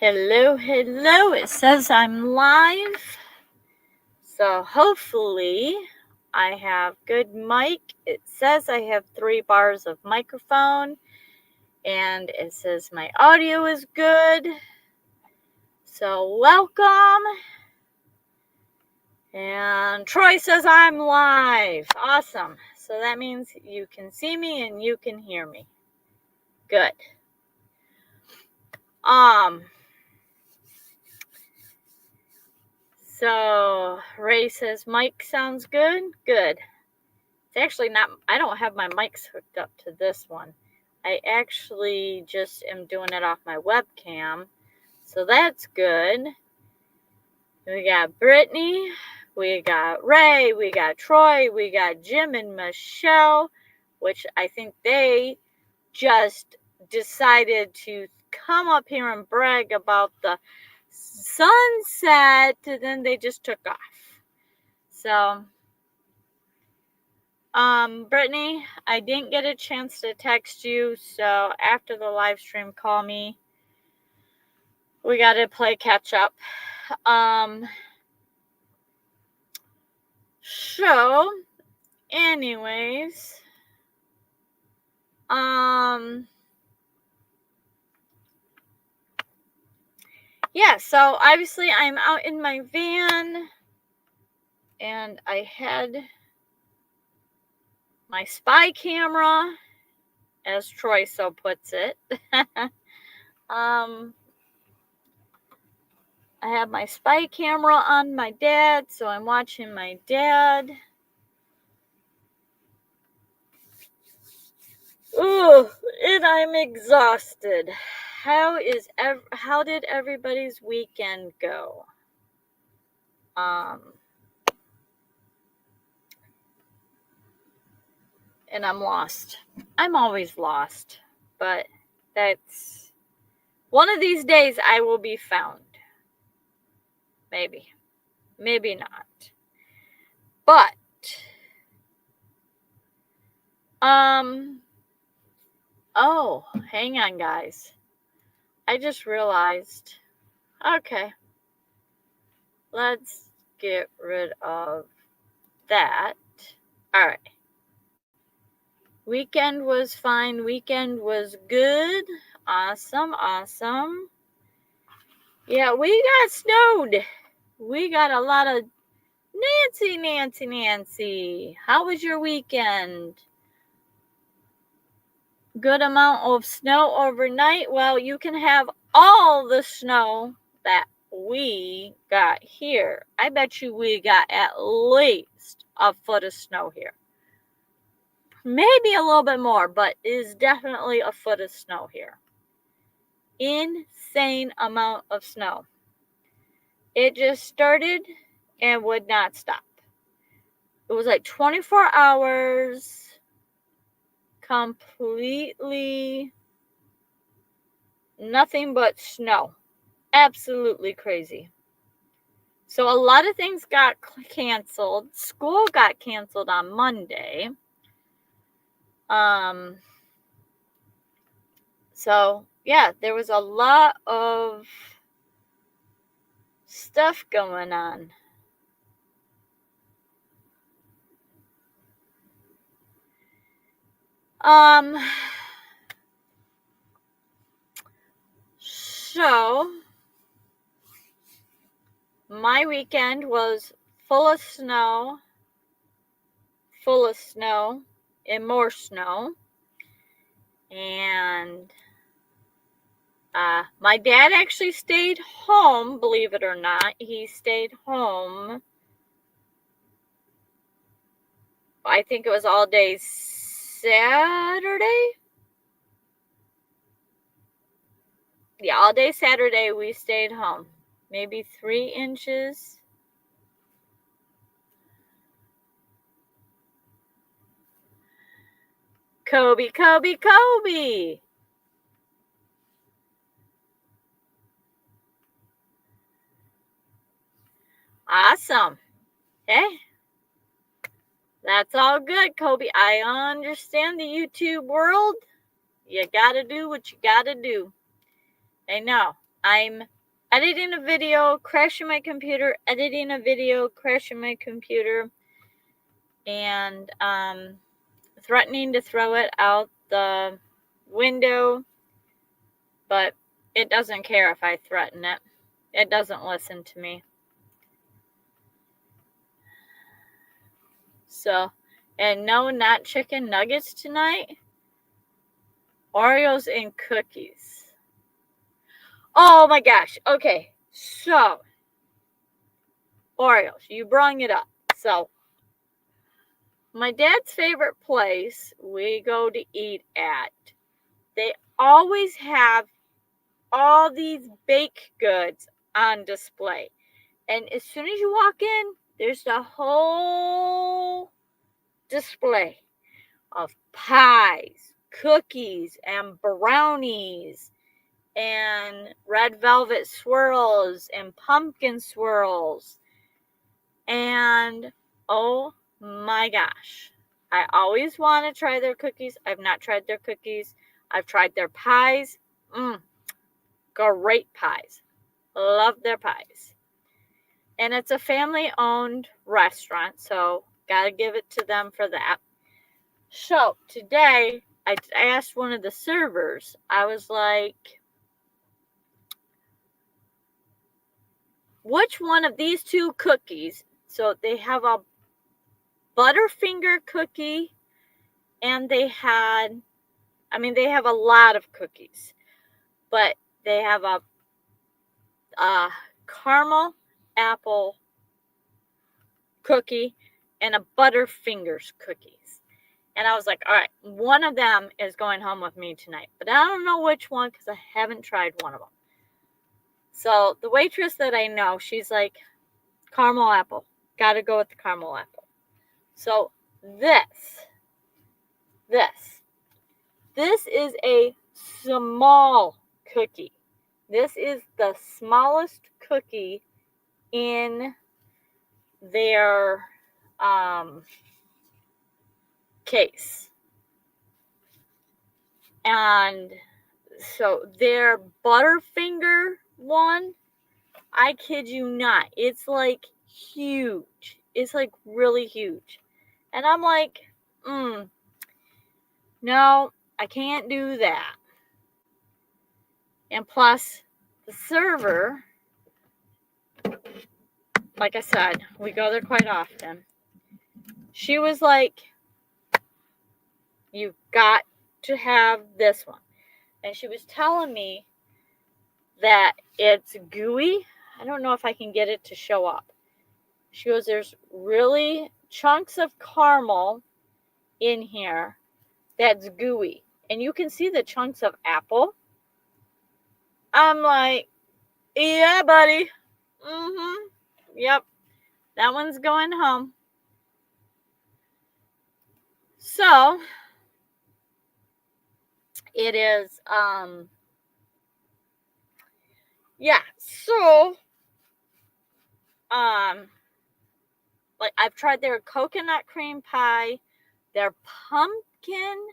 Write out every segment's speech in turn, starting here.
Hello, hello. It says I'm live. So hopefully I have good mic. It says I have 3 bars of microphone and it says my audio is good. So welcome. And Troy says I'm live. Awesome. So that means you can see me and you can hear me. Good. So Ray says mic sounds good. Good. It's actually not, I don't have my mics hooked up to this one. I actually just am doing it off my webcam. So that's good. We got Brittany, we got Ray, we got Troy, we got Jim and Michelle, which I think they just decided to come up here and brag about the sunset, and then they just took off. So Brittany, I didn't get a chance to text you, so after the live stream, call me. We got to play catch up. So, anyways, yeah, so obviously I'm out in my van, and I had my spy camera, as Troy so puts it. I have my spy camera on my dad, so I'm watching my dad. Ooh, and I'm exhausted. How did everybody's weekend go? And I'm lost. I'm always lost, but that's one of these days I will be found. Maybe not. But oh, hang on, guys. I just realized. Okay. Let's get rid of that. All right. Weekend was fine. Weekend was good. Awesome. Yeah, we got snowed. We got a lot of Nancy. How was your weekend? Good amount of snow overnight. Well, you can have all the snow that we got here. I bet you we got at least a foot of snow here. Maybe a little bit more, but it is definitely a foot of snow here. Insane amount of snow. It just started and would not stop. It was like 24 hours, completely nothing but snow. Absolutely crazy. So a lot of things got canceled. School got canceled on Monday. So yeah, there was a lot of stuff going on. So my weekend was full of snow, and more snow. And my dad actually stayed home, believe it or not. He stayed home. I think it was all day Saturday. Yeah, all day Saturday we stayed home. Maybe 3 inches. Kobe. Awesome. Hey, that's all good, Kobe. I understand the YouTube world. You gotta do what you gotta do. I know. I'm editing a video, crashing my computer, editing a video, crashing my computer, and threatening to throw it out the window, but it doesn't care if I threaten it. It doesn't listen to me. So, and no, not chicken nuggets tonight. Oreos and cookies. Oh my gosh. Okay, so Oreos, you brought it up. So, my dad's favorite place we go to eat at, they always have all these baked goods on display. And as soon as you walk in, there's the whole display of pies, cookies, and brownies, and red velvet swirls, and pumpkin swirls. And oh my gosh, I always want to try their cookies. I've not tried their cookies. I've tried their pies. Great pies. Love their pies. And it's a family-owned restaurant, so gotta give it to them for that. So today, I asked one of the servers, I was like, which one of these two cookies? So they have a Butterfinger cookie, and they have a lot of cookies, but they have a caramel apple cookie and a Butterfingers cookies. And I was like, all right, one of them is going home with me tonight, but I don't know which one because I haven't tried one of them. So the waitress that I know, she's like, caramel apple. Gotta go with the caramel apple. So this is a small cookie. This is the smallest cookie in their case. And so their Butterfinger one, I kid you not, it's like huge. It's like really huge. And I'm like, no, I can't do that. And plus, the server, like I said, we go there quite often. She was like, you've got to have this one. And she was telling me that it's gooey. I don't know if I can get it to show up. She goes, there's really chunks of caramel in here that's gooey. And you can see the chunks of apple. I'm like, yeah, buddy. Yep. That one's going home. So, it is, yeah. So, like I've tried their coconut cream pie, their pumpkin,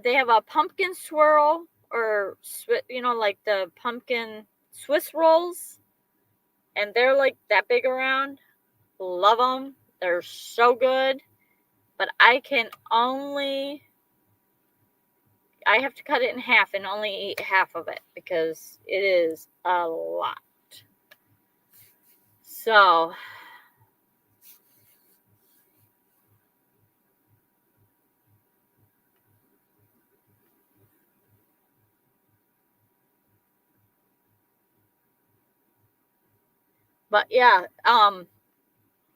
they have a pumpkin swirl, or like the pumpkin Swiss rolls, and they're like that big around. Love them. They're so good, but I have to cut it in half and only eat half of it because it is a lot. So, but yeah,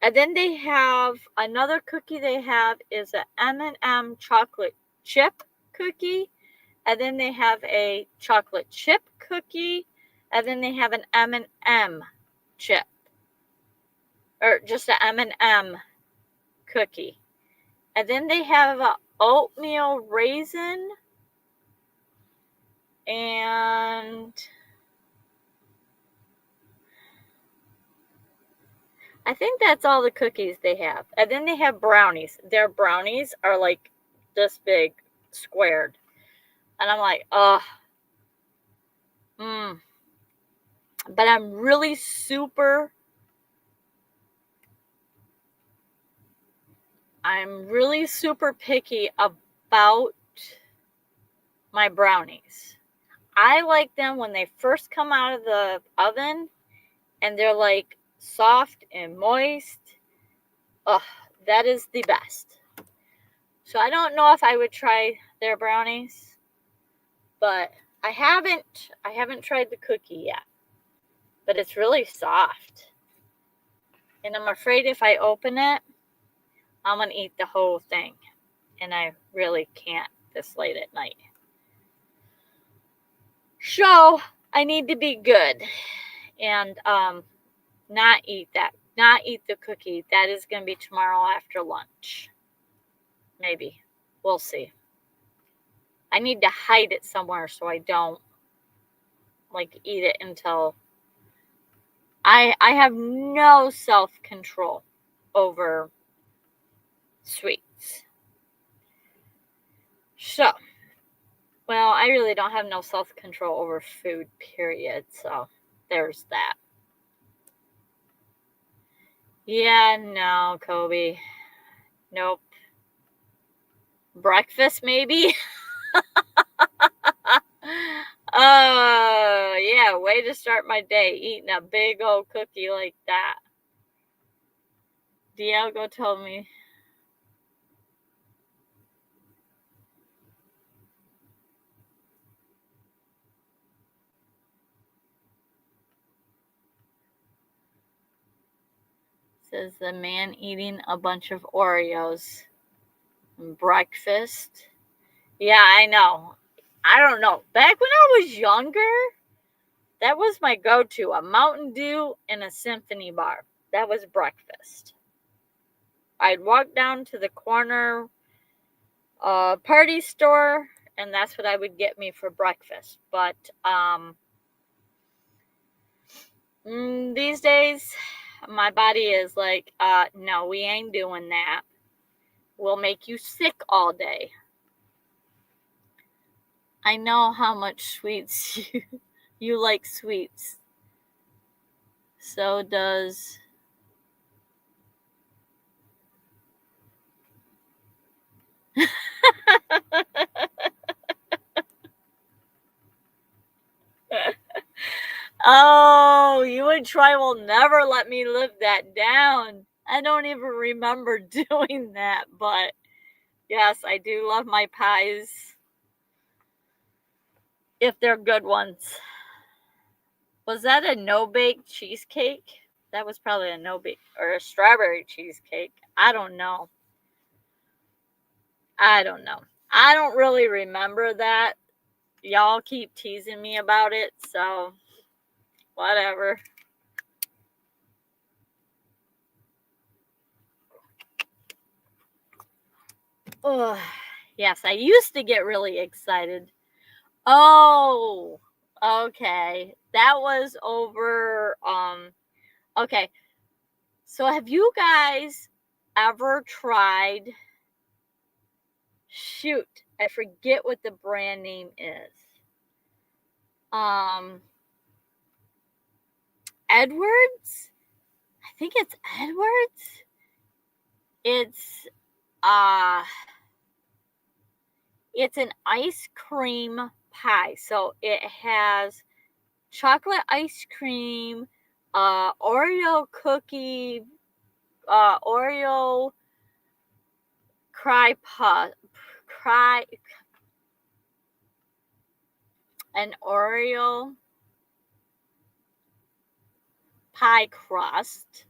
and then they have another cookie. They have is an M&M chocolate chip cookie, and then they have a chocolate chip cookie, and then they have an M&M chip, or just an M&M cookie, and then they have a oatmeal raisin, and I think that's all the cookies they have. And then they have brownies. Their brownies are like this big, squared. And I'm like, ugh. But I'm really super picky about my brownies. I like them when they first come out of the oven and they're like soft and moist. Ugh, that is the best. So I don't know if I would try their brownies, but I haven't tried the cookie yet. But it's really soft. And I'm afraid if I open it, I'm going to eat the whole thing. And I really can't this late at night. So I need to be good and not eat the cookie. That is going to be tomorrow after lunch. Maybe. We'll see. I need to hide it somewhere so I don't like eat it until I have no self-control over sweets. So, well, I really don't have no self-control over food, period. So, there's that. Yeah, no, Kobe. Nope. Breakfast, maybe? Oh, yeah, way to start my day, eating a big old cookie like that. Diego told me. Says the man eating a bunch of Oreos. Breakfast. Yeah, I know. I don't know. Back when I was younger, that was my go-to. A Mountain Dew and a Symphony bar. That was breakfast. I'd walk down to the corner party store, and that's what I would get me for breakfast. But these days, my body is like, no, we ain't doing that. We'll make you sick all day. I know how much sweets you like sweets. So does Oh, you and Troy will never let me live that down. I don't even remember doing that, but yes, I do love my pies. If they're good ones. Was that a no-bake cheesecake? That was probably a no-bake or a strawberry cheesecake. I don't know. I don't really remember that. Y'all keep teasing me about it, so whatever. Oh, yes, I used to get really excited. Oh, okay. That was over okay. So have you guys ever tried, shoot, I forget what the brand name is. Edwards? I think it's Edwards. It's an ice cream pie. So it has chocolate ice cream, Oreo cookie, Oreo an Oreo pie crust.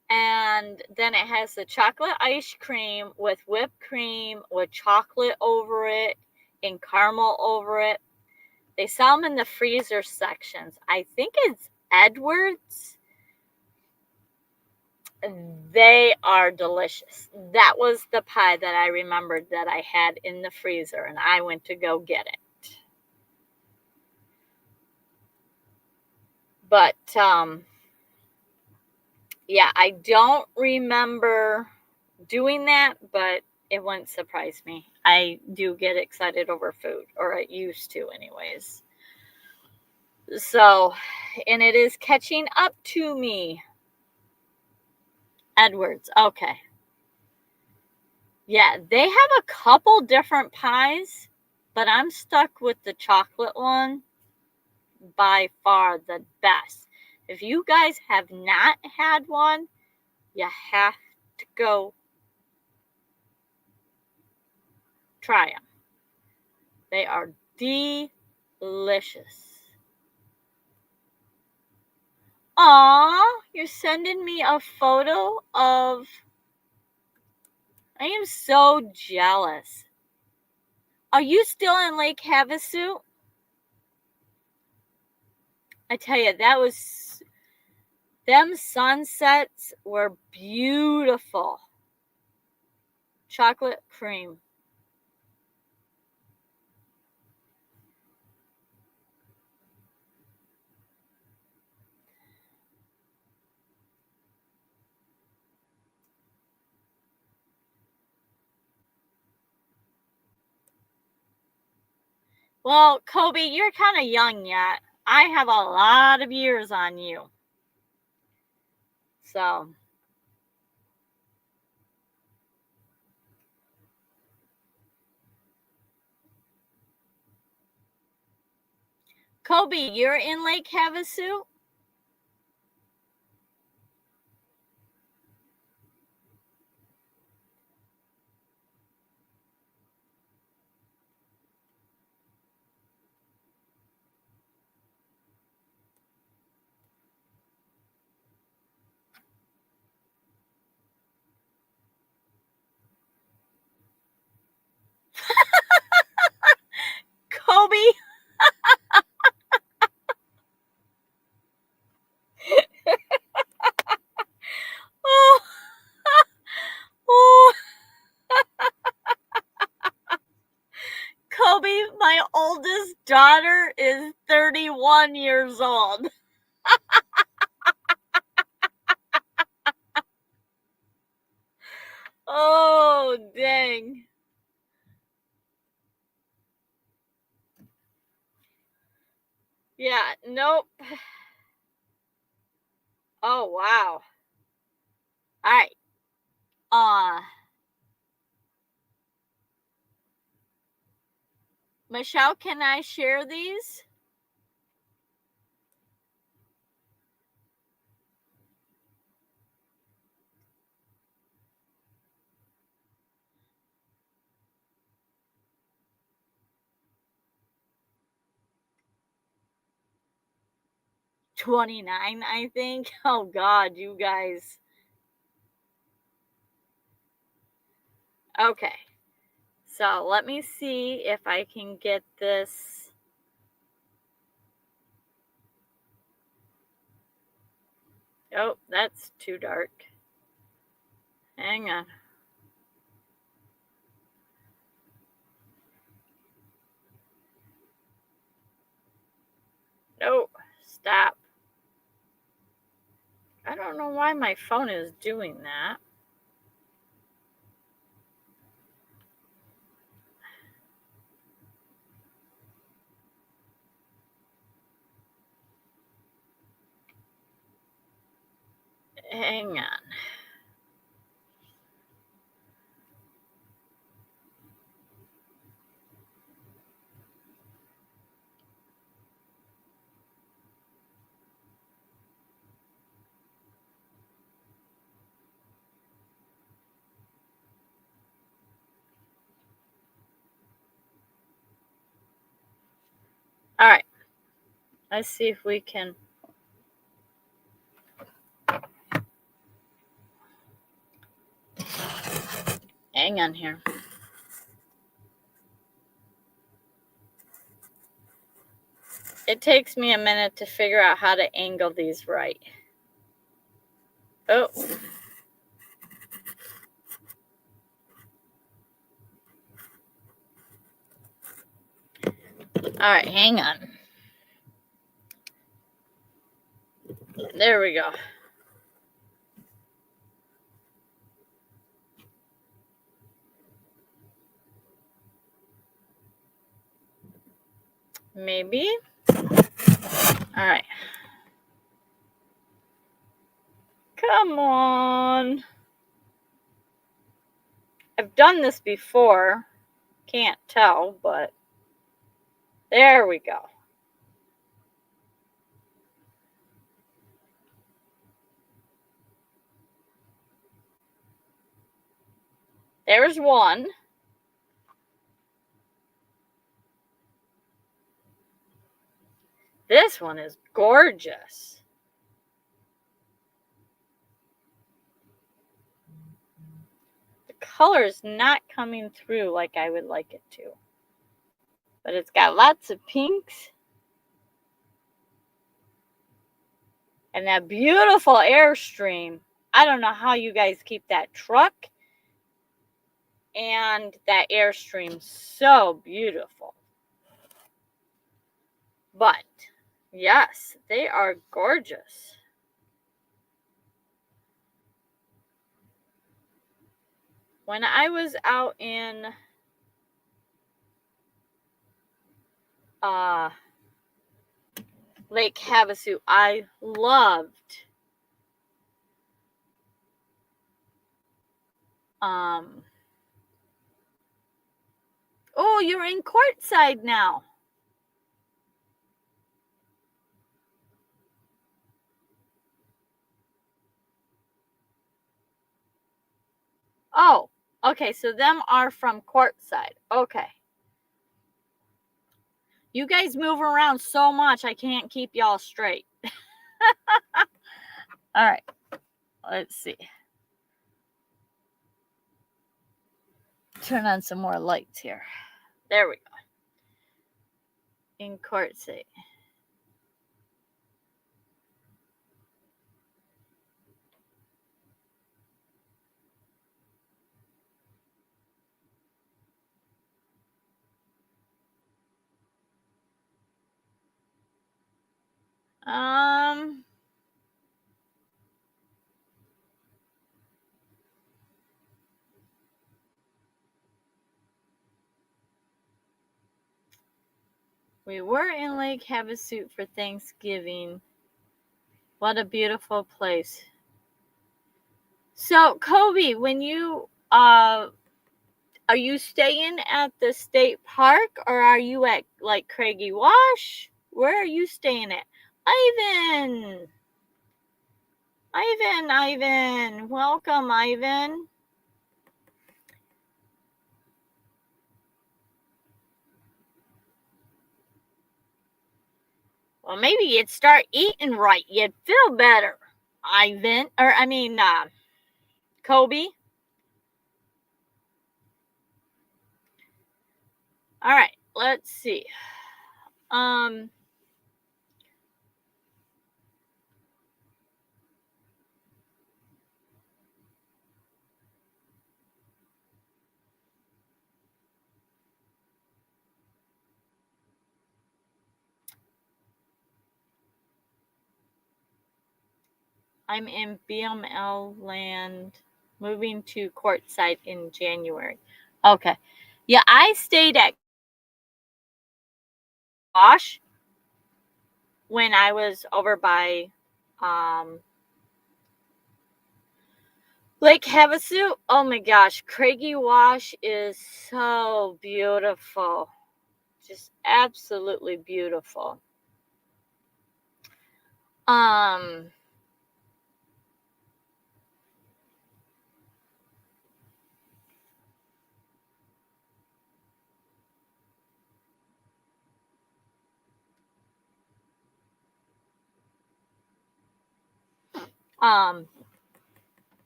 And then it has the chocolate ice cream with whipped cream, with chocolate over it, and caramel over it. They sell them in the freezer sections. I think it's Edwards. They are delicious. That was the pie that I remembered that I had in the freezer, and I went to go get it. But, yeah, I don't remember doing that, but it wouldn't surprise me. I do get excited over food, or I used to anyways. So, and it is catching up to me. Edwards, okay. Yeah, they have a couple different pies, but I'm stuck with the chocolate one. By far the best. If you guys have not had one, you have to go try them. They are delicious. Aw, you're sending me a photo of... I am so jealous. Are you still in Lake Havasu? I tell you, them sunsets were beautiful. Chocolate cream. Well, Kobe, you're kind of young yet. I have a lot of years on you. So, Kobe, you're in Lake Havasu? Kobe? Oh, oh. Kobe, my oldest daughter is 31 years old. Oh, dang. Yeah, nope. Oh, wow. All right. Michelle, can I share these? $29, I think. Oh, God, you guys. Okay. So let me see if I can get this. Oh, that's too dark. Hang on. No, stop. I don't know why my phone is doing that. Hang on. All right. Let's see if we can. Hang on here. It takes me a minute to figure out how to angle these right. Oh. All right, hang on. There we go. Maybe. All right. Come on. I've done this before. Can't tell, but there we go. There's one. This one is gorgeous. The color is not coming through like I would like it to. But it's got lots of pinks. And that beautiful Airstream. I don't know how you guys keep that truck and that Airstream so beautiful. But, yes, they are gorgeous. When I was out in Lake Havasu, I loved oh, you're in courtside now. Oh, okay, so them are from courtside. Okay. You guys move around so much, I can't keep y'all straight. All right, let's see. Turn on some more lights here. There we go. In courtside. We were in Lake Havasu for Thanksgiving. What a beautiful place. So, Kobe, when you are you staying at the state park or are you at like Craigie Wash? Where are you staying at? Ivan, welcome, Ivan. Well, maybe you'd start eating right. You'd feel better, Ivan. Or, Kobe. All right, let's see. I'm in BML land, moving to courtside in January. Okay. Yeah, I stayed at Wash when I was over by Lake Havasu. Oh my gosh, Craigie Wash is so beautiful. Just absolutely beautiful.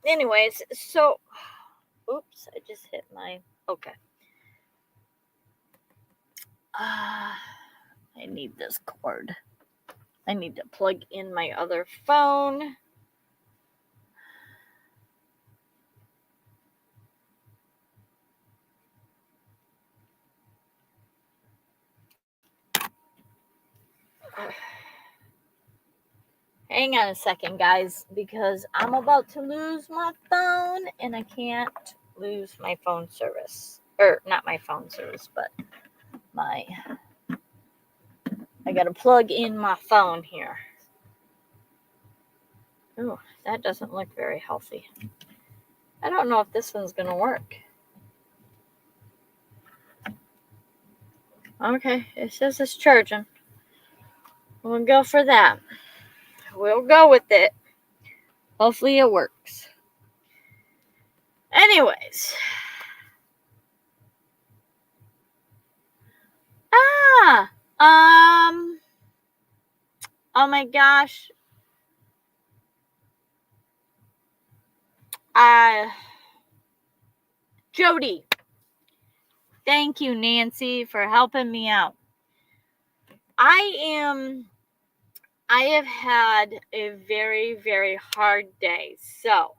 Anyways, so oops, I just hit my okay. I need this cord. I need to plug in my other phone. Hang on a second, guys, because I'm about to lose my phone and I can't lose my phone service. Or not my phone service, but my I got to plug in my phone here. Oh, that doesn't look very healthy. I don't know if this one's going to work. Okay, it says it's charging. We'll go for that. We'll go with it. Hopefully it works. Anyways. Oh my gosh. Jody. Thank you, Nancy, for helping me out. I have had a very, very hard day. So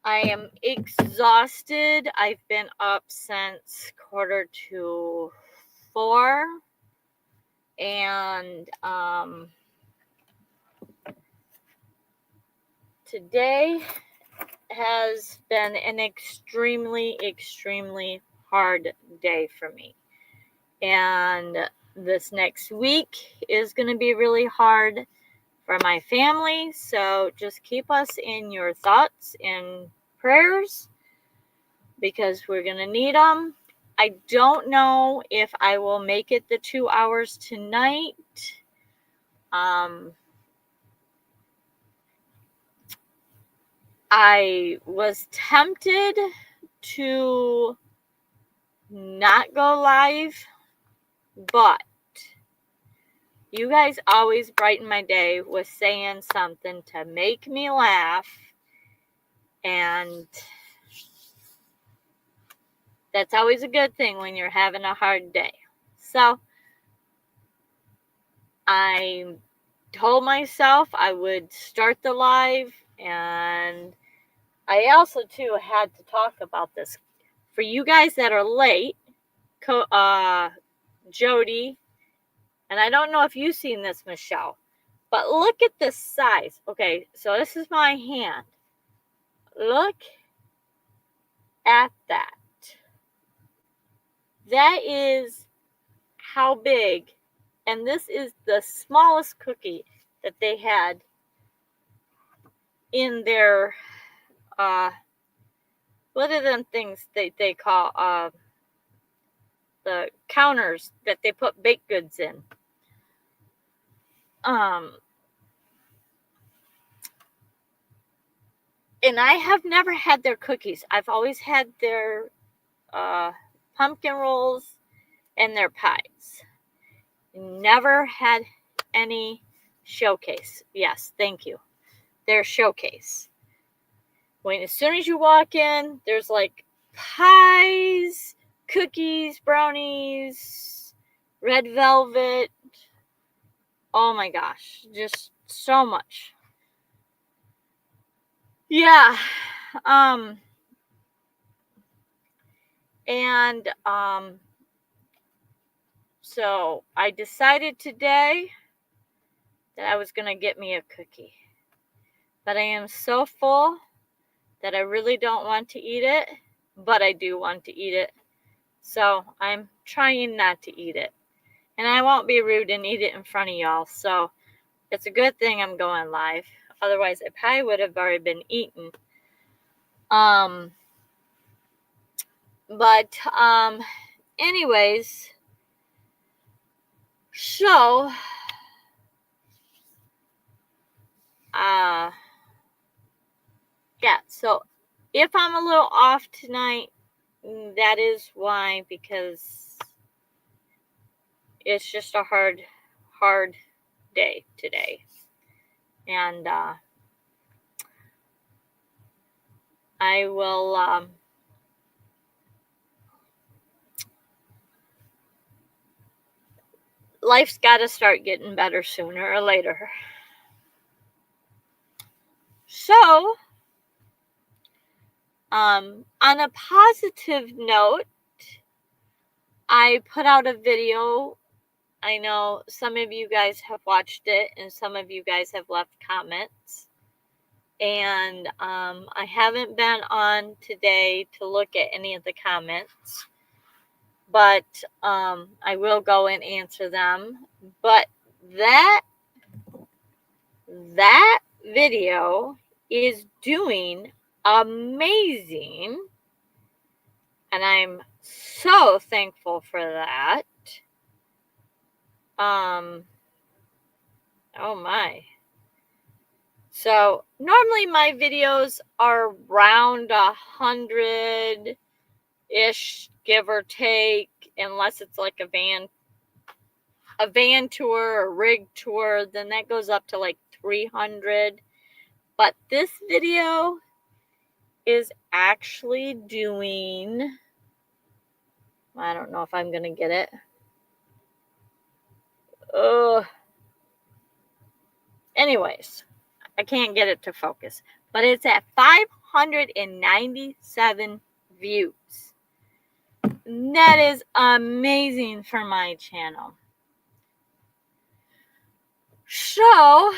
I am exhausted. I've been up since 3:45. And today has been an extremely, extremely hard day for me. And this next week is going to be really hard for my family. So just keep us in your thoughts and prayers because we're going to need them. I don't know if I will make it the 2 hours tonight. I was tempted to not go live, but you guys always brighten my day with saying something to make me laugh, and that's always a good thing when you're having a hard day. So I told myself I would start the live, and I also too had to talk about this for you guys that are late. Jody, and I don't know if you've seen this, Michelle, but look at the size. Okay, so this is my hand. Look at that. That is how big, and this is the smallest cookie that they had in their what are them things they call the counters that they put baked goods in. And I have never had their cookies. I've always had their pumpkin rolls and their pies. Never had any showcase. Yes, thank you. Their showcase. As soon as you walk in, there's like pies, cookies, brownies, red velvet. Oh my gosh, just so much. Yeah. So I decided today that I was going to get me a cookie. But I am so full that I really don't want to eat it, but I do want to eat it. So I'm trying not to eat it. And I won't be rude and eat it in front of y'all. So it's a good thing I'm going live. Otherwise, I probably would have already been eaten. Anyways, so yeah, so if I'm a little off tonight, that is why, because it's just a hard day today. And I will life's got to start getting better sooner or later. So, on a positive note, I put out a video. I know some of you guys have watched it and some of you guys have left comments. And I haven't been on today to look at any of the comments. but I will go and answer them. But that video is doing amazing, and I'm so thankful for that. Oh my. So normally my videos are around 100-ish, give or take, unless it's like a van tour or rig tour, then that goes up to like 300. But this video is actually doing, I don't know if I'm gonna get it. Anyways, I can't get it to focus, but it's at 597 views. That is amazing for my channel. So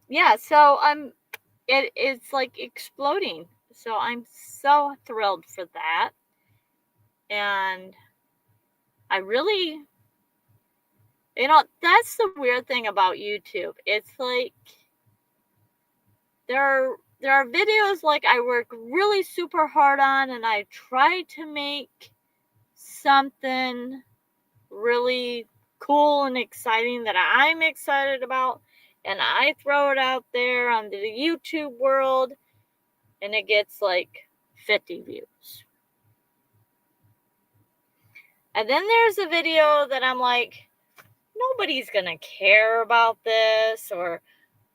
yeah, so it's like exploding. So I'm so thrilled for that. And I really, that's the weird thing about YouTube. It's like there are videos like I work really super hard on, and I try to make something really cool and exciting that I'm excited about, and I throw it out there on the YouTube world, and it gets like 50 views. And then there's a video that I'm like, nobody's gonna care about this, or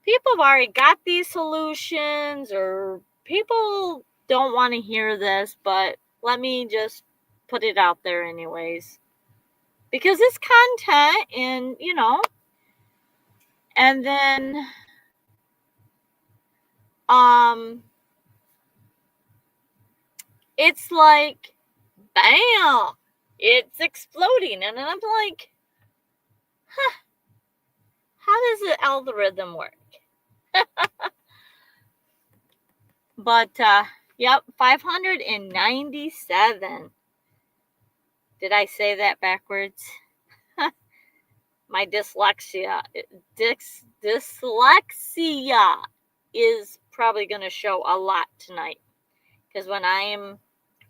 people have already got these solutions, or people don't want to hear this, but let me just put it out there anyways. Because it's content, and and then it's like, bam, it's exploding. And then I'm like, how does the algorithm work? But yep, 597. Did I say that backwards? My dyslexia is probably going to show a lot tonight, because when I am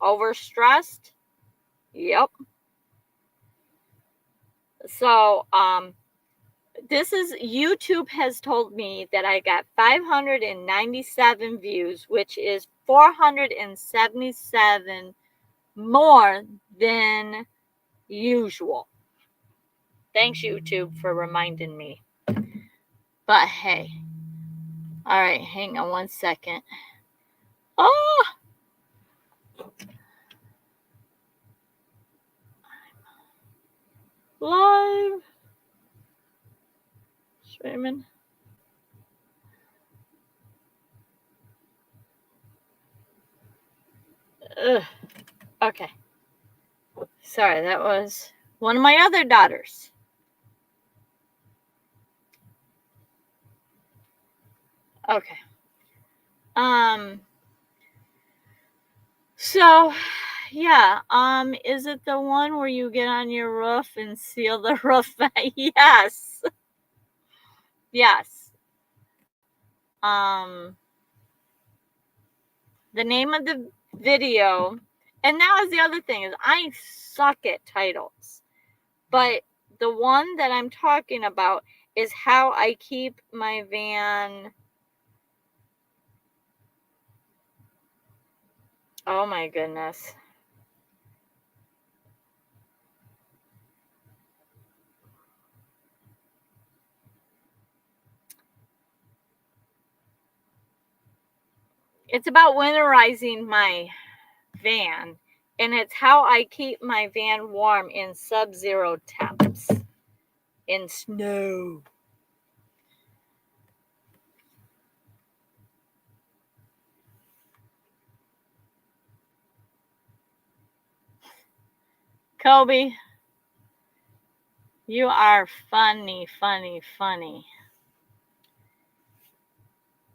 overstressed, yep. So this is, YouTube has told me that I got 597 views, which is 477 more than usual. Thanks, YouTube, for reminding me. But hey, all right, hang on one second. Oh, live streaming. Okay. Sorry, that was one of my other daughters. Okay. So, yeah. Is it the one where you get on your roof and seal the roof? Yes. Yes. The name of the video, and that was the other thing, is I suck at titles. But the one that I'm talking about is how I keep my van. Oh my goodness. It's about winterizing my van, and it's how I keep my van warm in sub-zero temps in snow. Kobe, you are funny, funny, funny.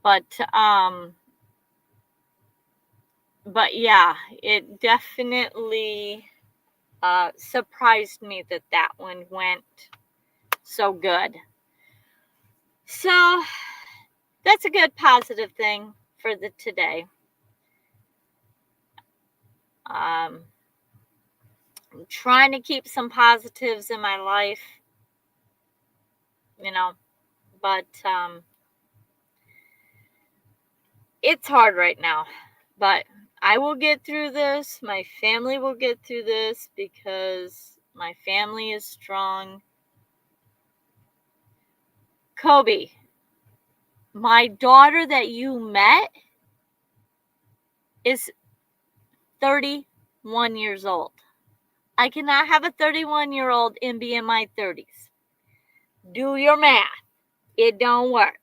But yeah, it definitely surprised me that that one went so good. So that's a good positive thing for the today. I'm trying to keep some positives in my life, but it's hard right now. But I will get through this. My family will get through this because my family is strong. Kobe, my daughter that you met is 31 years old. I cannot have a 31-year-old and be in my 30s. Do your math. It don't work.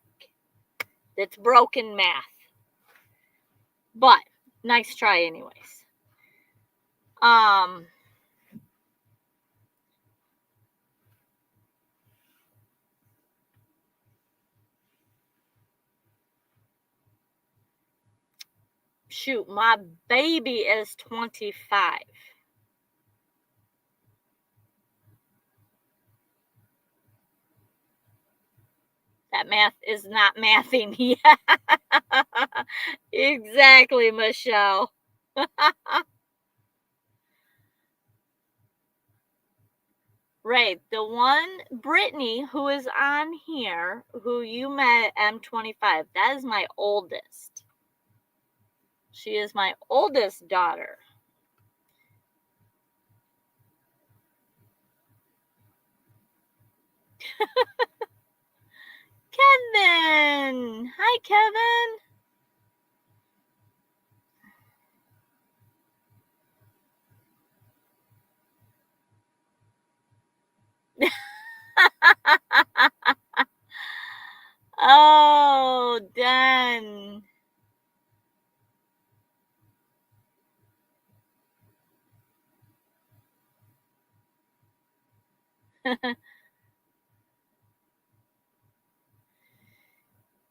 It's broken math. But nice try anyways. Shoot, my baby is 25. That math is not mathing yet. Exactly, Michelle. Right. The one, Brittany, who is on here, who you met at M25, that is my oldest. She is my oldest daughter. Kevin. Hi, Kevin. Oh, done.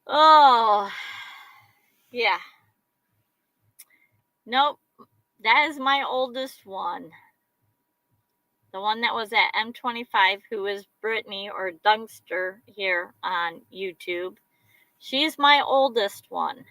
Oh, yeah. Nope. That is my oldest one. The one that was at M25, who is Brittany or Dunkster here on YouTube. She's my oldest one.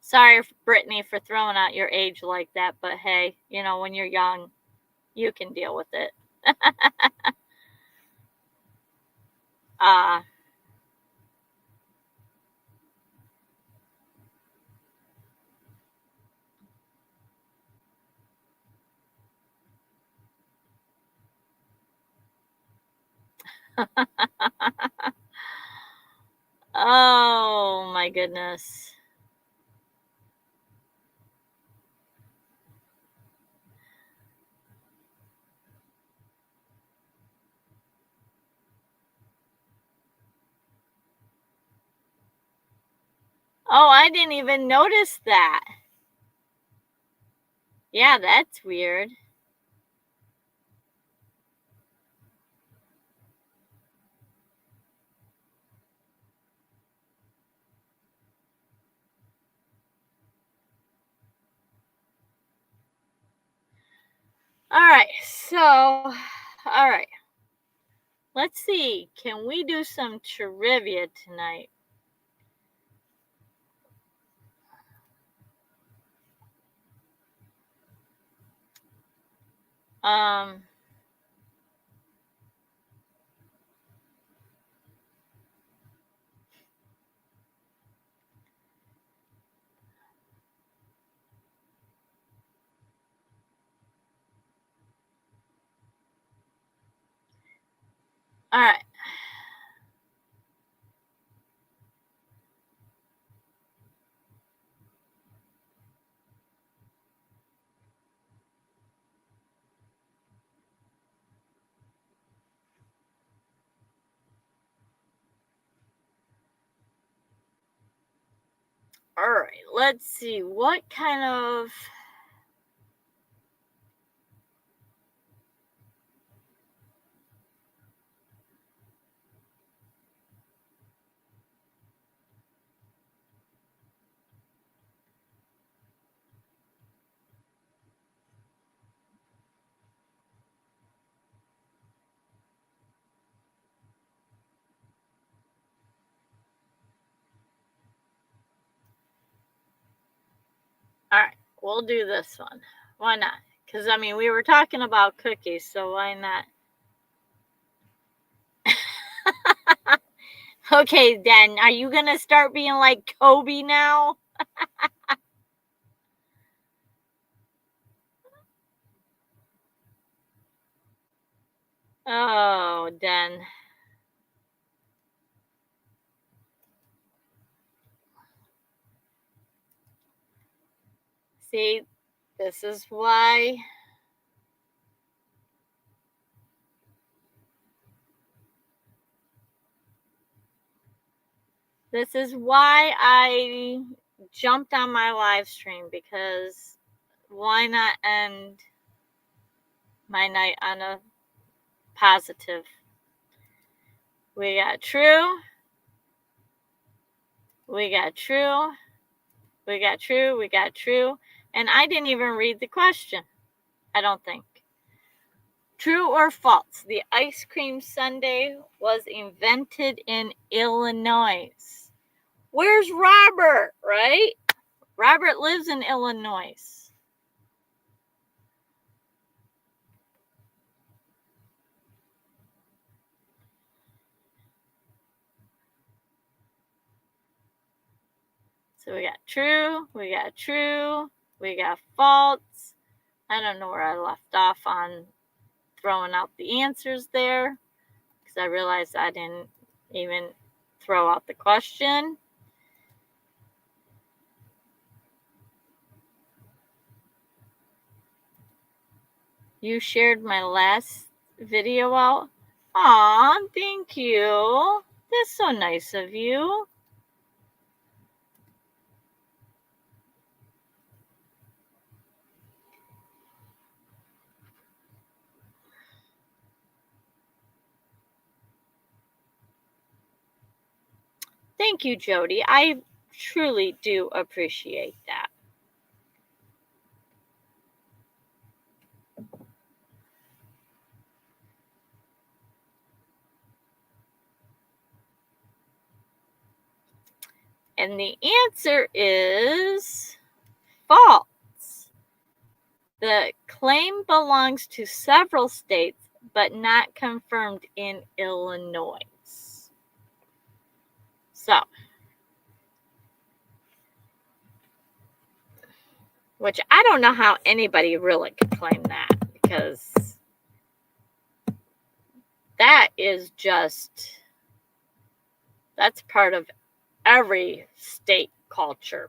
Sorry, Brittany, for throwing out your age like that, but hey, when you're young, you can deal with it. Oh, my goodness. Oh, I didn't even notice that. Yeah, that's weird. All right, so, all right. Let's see. Can we do some trivia tonight? All right. All right. Let's see. What kind of we'll do this one. Why not? Because, I mean, we were talking about cookies, so why not? Okay, then, are you going to start being like Kobe now? Oh, Den. See, this is why. This is why I jumped on my live stream, because why not end my night on a positive? We got true. We got true. We got true. We got true. And I didn't even read the question, I don't think. True or false? The ice cream sundae was invented in Illinois. Where's Robert, right? Robert lives in Illinois. So we got true, we got true, we got false. I don't know where I left off on throwing out the answers there, because I realized I didn't even throw out the question. You shared my last video out. Aw, thank you. That's so nice of you. Thank you, Jody. I truly do appreciate that. And the answer is false. The claim belongs to several states, but not confirmed in Illinois. So, which I don't know how anybody really could claim that, because that is just, that's part of every state culture.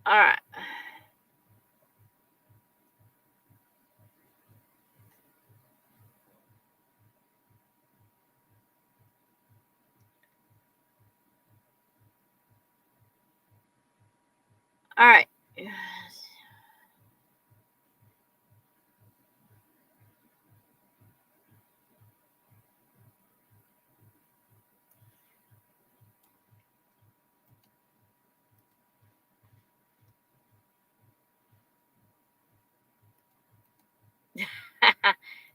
All right. All right.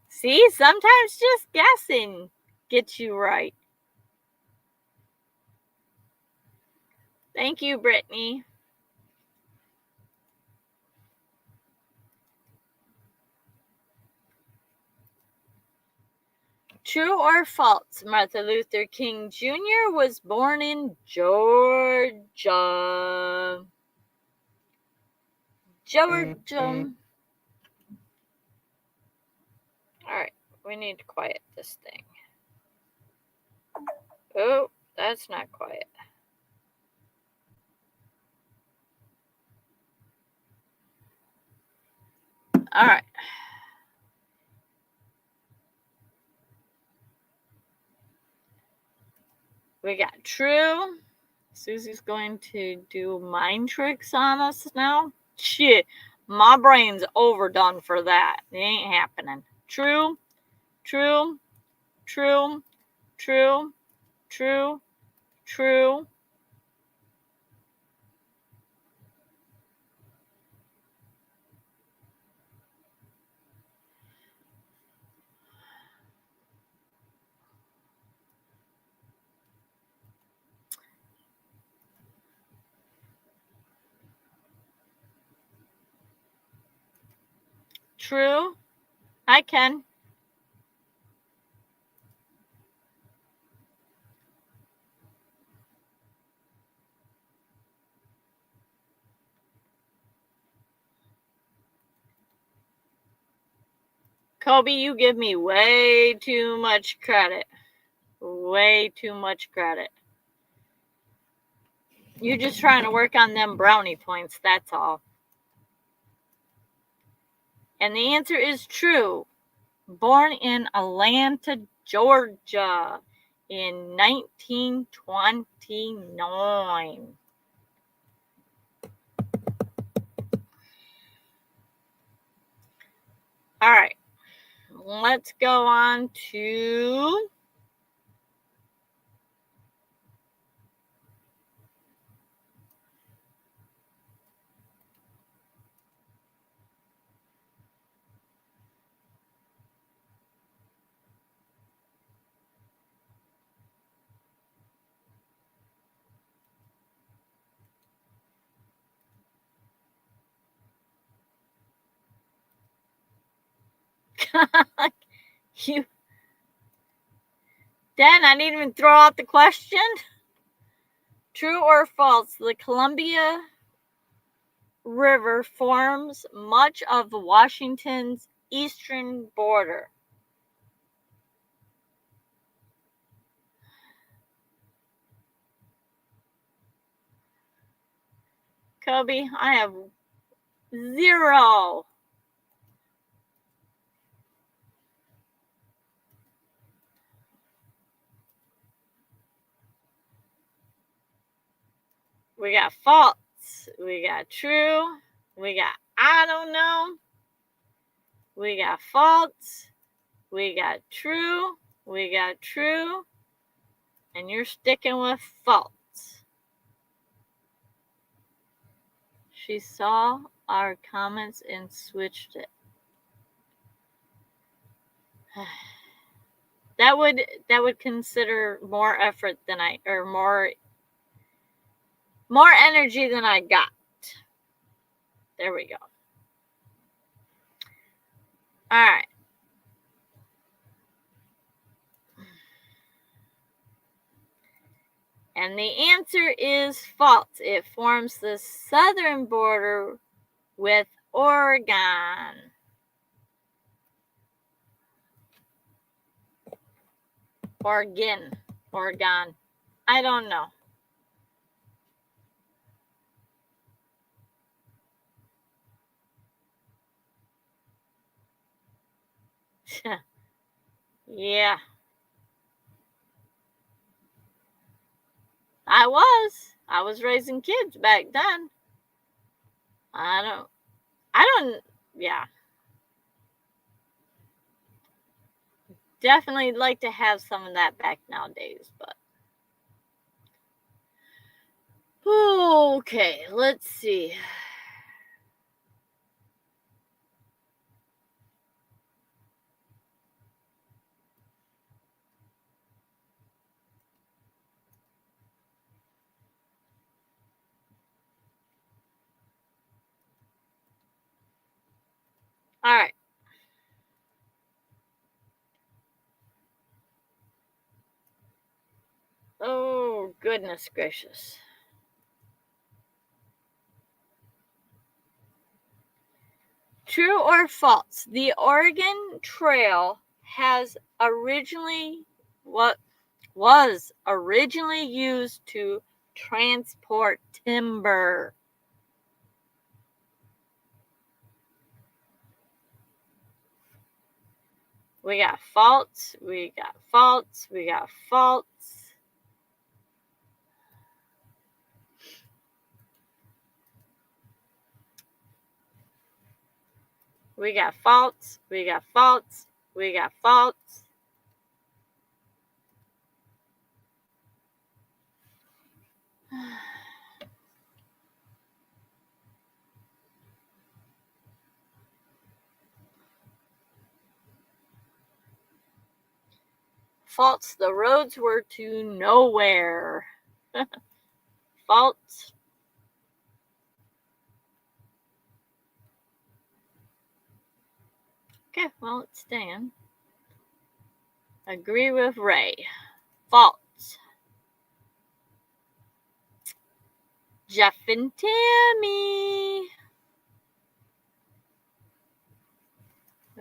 See, sometimes just guessing gets you right. Thank you, Brittany. True or false? Martin Luther King Jr. was born in Georgia. Georgia. All right, we need to quiet this thing. Oh, that's not quiet. All right. We got true. Suzy's going to do mind tricks on us now. Shit, my brain's overdone for that. It ain't happening. True, true, true, true, true, true. true. I can. Kobe, you give me way too much credit. Way too much credit. You're just trying to work on them brownie points, that's all. And the answer is true. Born in Atlanta, Georgia in 1929. All right. Let's go on to you. Dan, I didn't even throw out the question. True or false? The Columbia River forms much of Washington's eastern border. Kobe, I have 0. We got false. We got true. We got I don't know. We got false. We got true. We got true. And you're sticking with false. She saw our comments and switched it. That would consider more effort than more energy than I got. There we go. All right. And the answer is false. It forms the southern border with Oregon. Oregon. I don't know. Yeah. I was raising kids back then. Yeah. Definitely like to have some of that back nowadays, but. Okay, let's see. All right. Oh, goodness gracious. True or false? The Oregon Trail was originally used to transport timber. We got false. We got false. We got false. We got false. We got false. We got false. False. The roads were to nowhere. False. Okay, well, it's staying. Agree with Ray. Faults. Jeff and Tammy.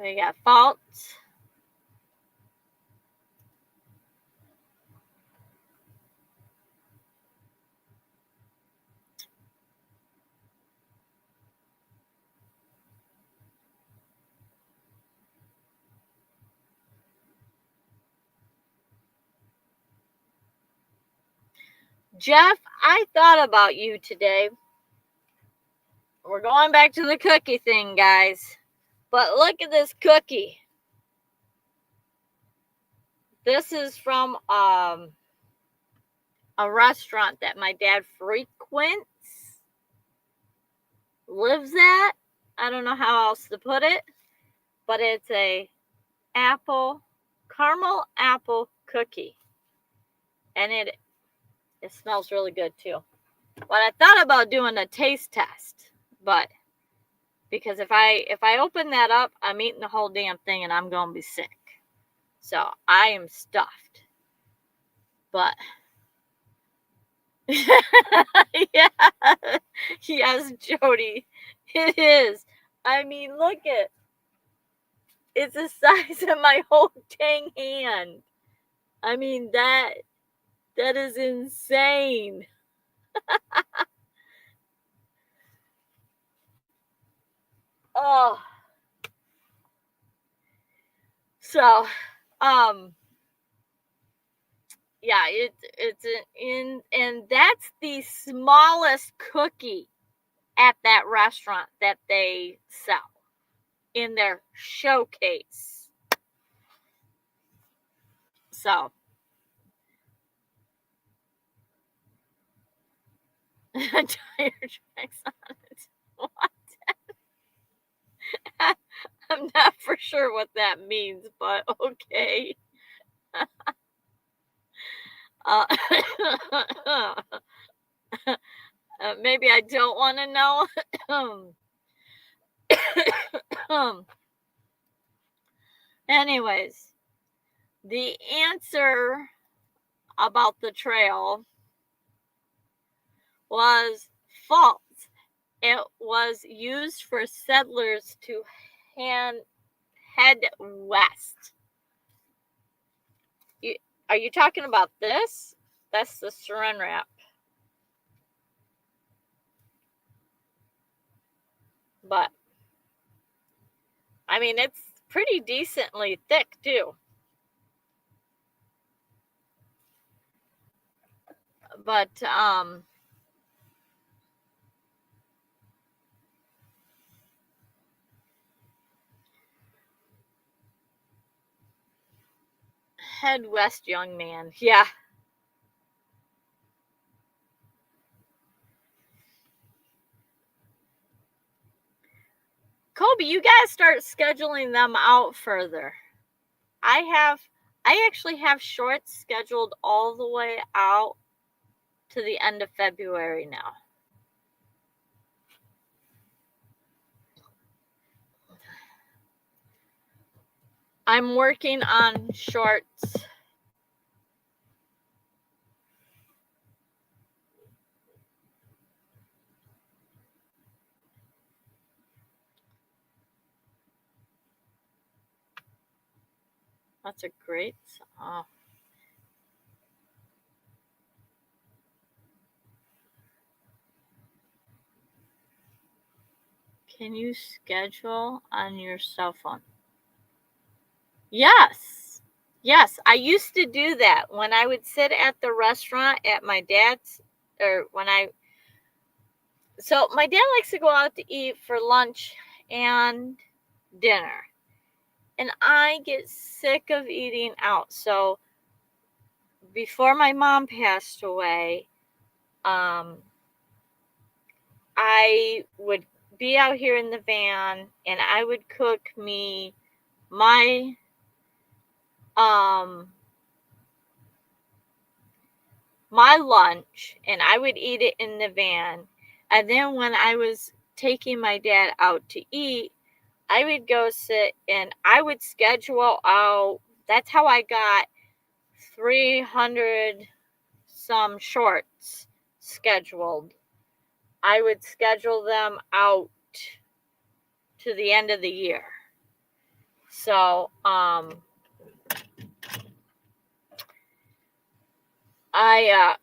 We got faults. Jeff, I thought about you today. We're going back to the cookie thing, guys. But look at this cookie. This is from a restaurant that my dad frequents, lives at. I don't know how else to put it, but it's a caramel apple cookie. And it smells really good too. But I thought about doing a taste test, but because if I open that up, I'm eating the whole damn thing and I'm going to be sick. So I am stuffed. But yeah, yes, Jody, it is. I mean, look at it's the size of my whole dang hand. I mean, that is insane. Oh, so yeah, it's in, and that's the smallest cookie at that restaurant that they sell in their showcase. So tire tracks on it. What? I'm not for sure what that means, but okay. Maybe I don't want to know. Anyways, the answer about the trail was false. It was used for settlers to head west. Are you talking about this? That's the saran wrap. But I mean, it's pretty decently thick too. But head west, young man. Yeah. Kobe, you guys start scheduling them out further. I actually have shorts scheduled all the way out to the end of February now. I'm working on shorts. That's a great song. Can you schedule on your cell phone? Yes. Yes, I used to do that when I would sit at the restaurant at my dad's, or when so my dad likes to go out to eat for lunch and dinner. And I get sick of eating out. So before my mom passed away, I would be out here in the van and I would cook me my my lunch and I would eat it in the van. And then when I was taking my dad out to eat, I would go sit and I would schedule out. That's how I got 300 some shorts scheduled. I would schedule them out to the end of the year. So, I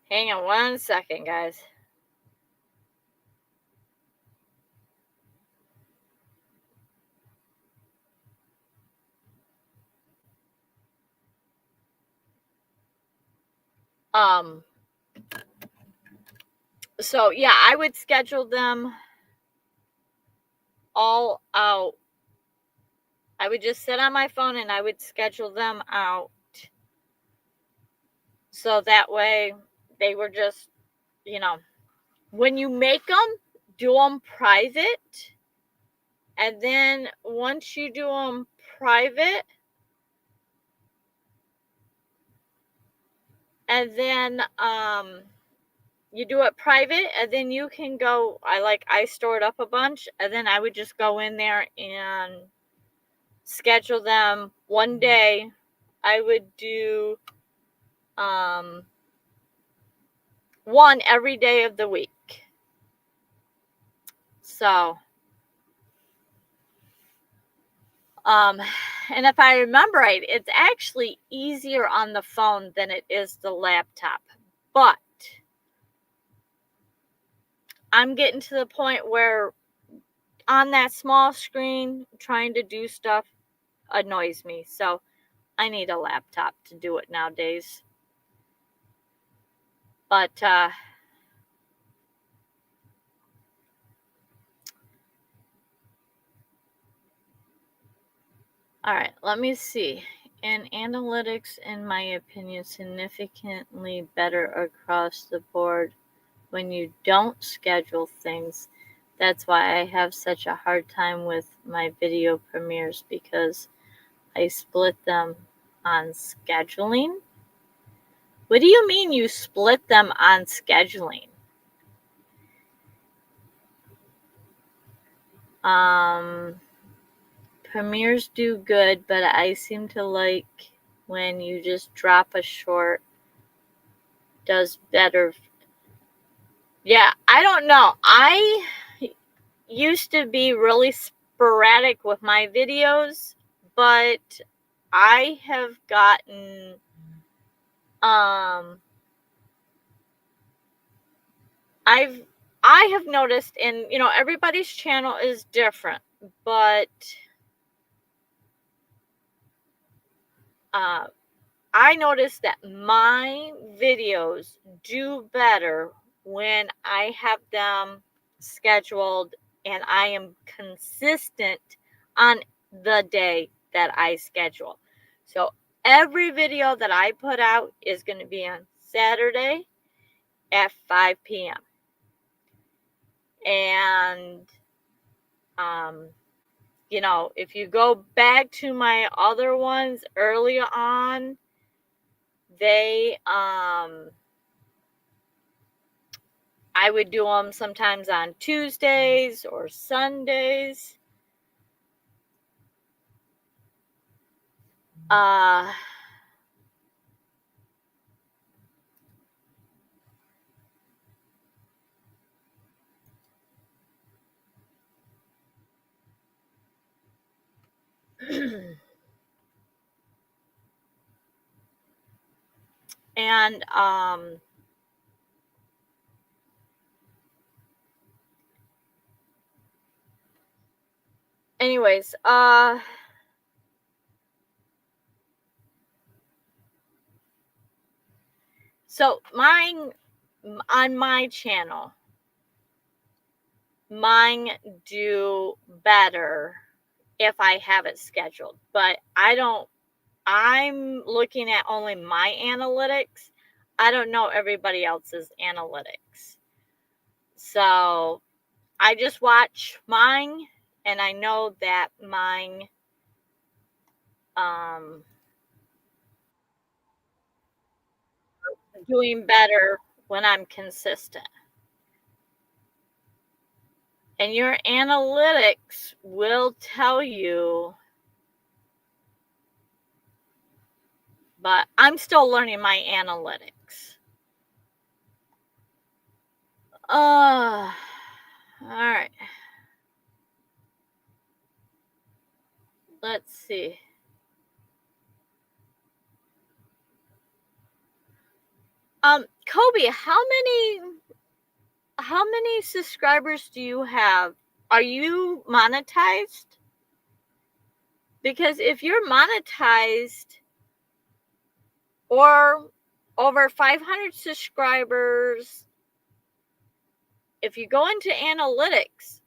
hang on one second, guys. So yeah, I would schedule them all out. I would just sit on my phone and I would schedule them out. So that way they were just, when you make them, do them private. And then once you do them private, and then you do it private, and then you can go, I stored up a bunch, and then I would just go in there and schedule them one day. I would do one every day of the week. So and if I remember right, it's actually easier on the phone than it is the laptop. But I'm getting to the point where on that small screen, trying to do stuff annoys me. So I need a laptop to do it nowadays. But all right, let me see. And analytics, in my opinion, significantly better across the board when you don't schedule things. That's why I have such a hard time with my video premieres, because I split them on scheduling. What do you mean you split them on scheduling? Premieres do good, but I seem to like when you just drop a short. Does better. Yeah, I don't know. I used to be really sporadic with my videos, but I have gotten I have noticed, and everybody's channel is different, but I noticed that my videos do better when I have them scheduled and I am consistent on the day that I schedule. So every video that I put out is going to be on Saturday at 5 p.m. And, if you go back to my other ones earlier on, they, I would do them sometimes on Tuesdays or Sundays. And anyways, so mine, on my channel, mine do better if I have it scheduled, but I'm looking at only my analytics. I don't know everybody else's analytics. So I just watch mine, and I know that mine doing better when I'm consistent. And your analytics will tell you, but I'm still learning my analytics. All right. Let's see. Kobe, how many subscribers do you have? Are you monetized? Because if you're monetized or over 500 subscribers, if you go into analytics,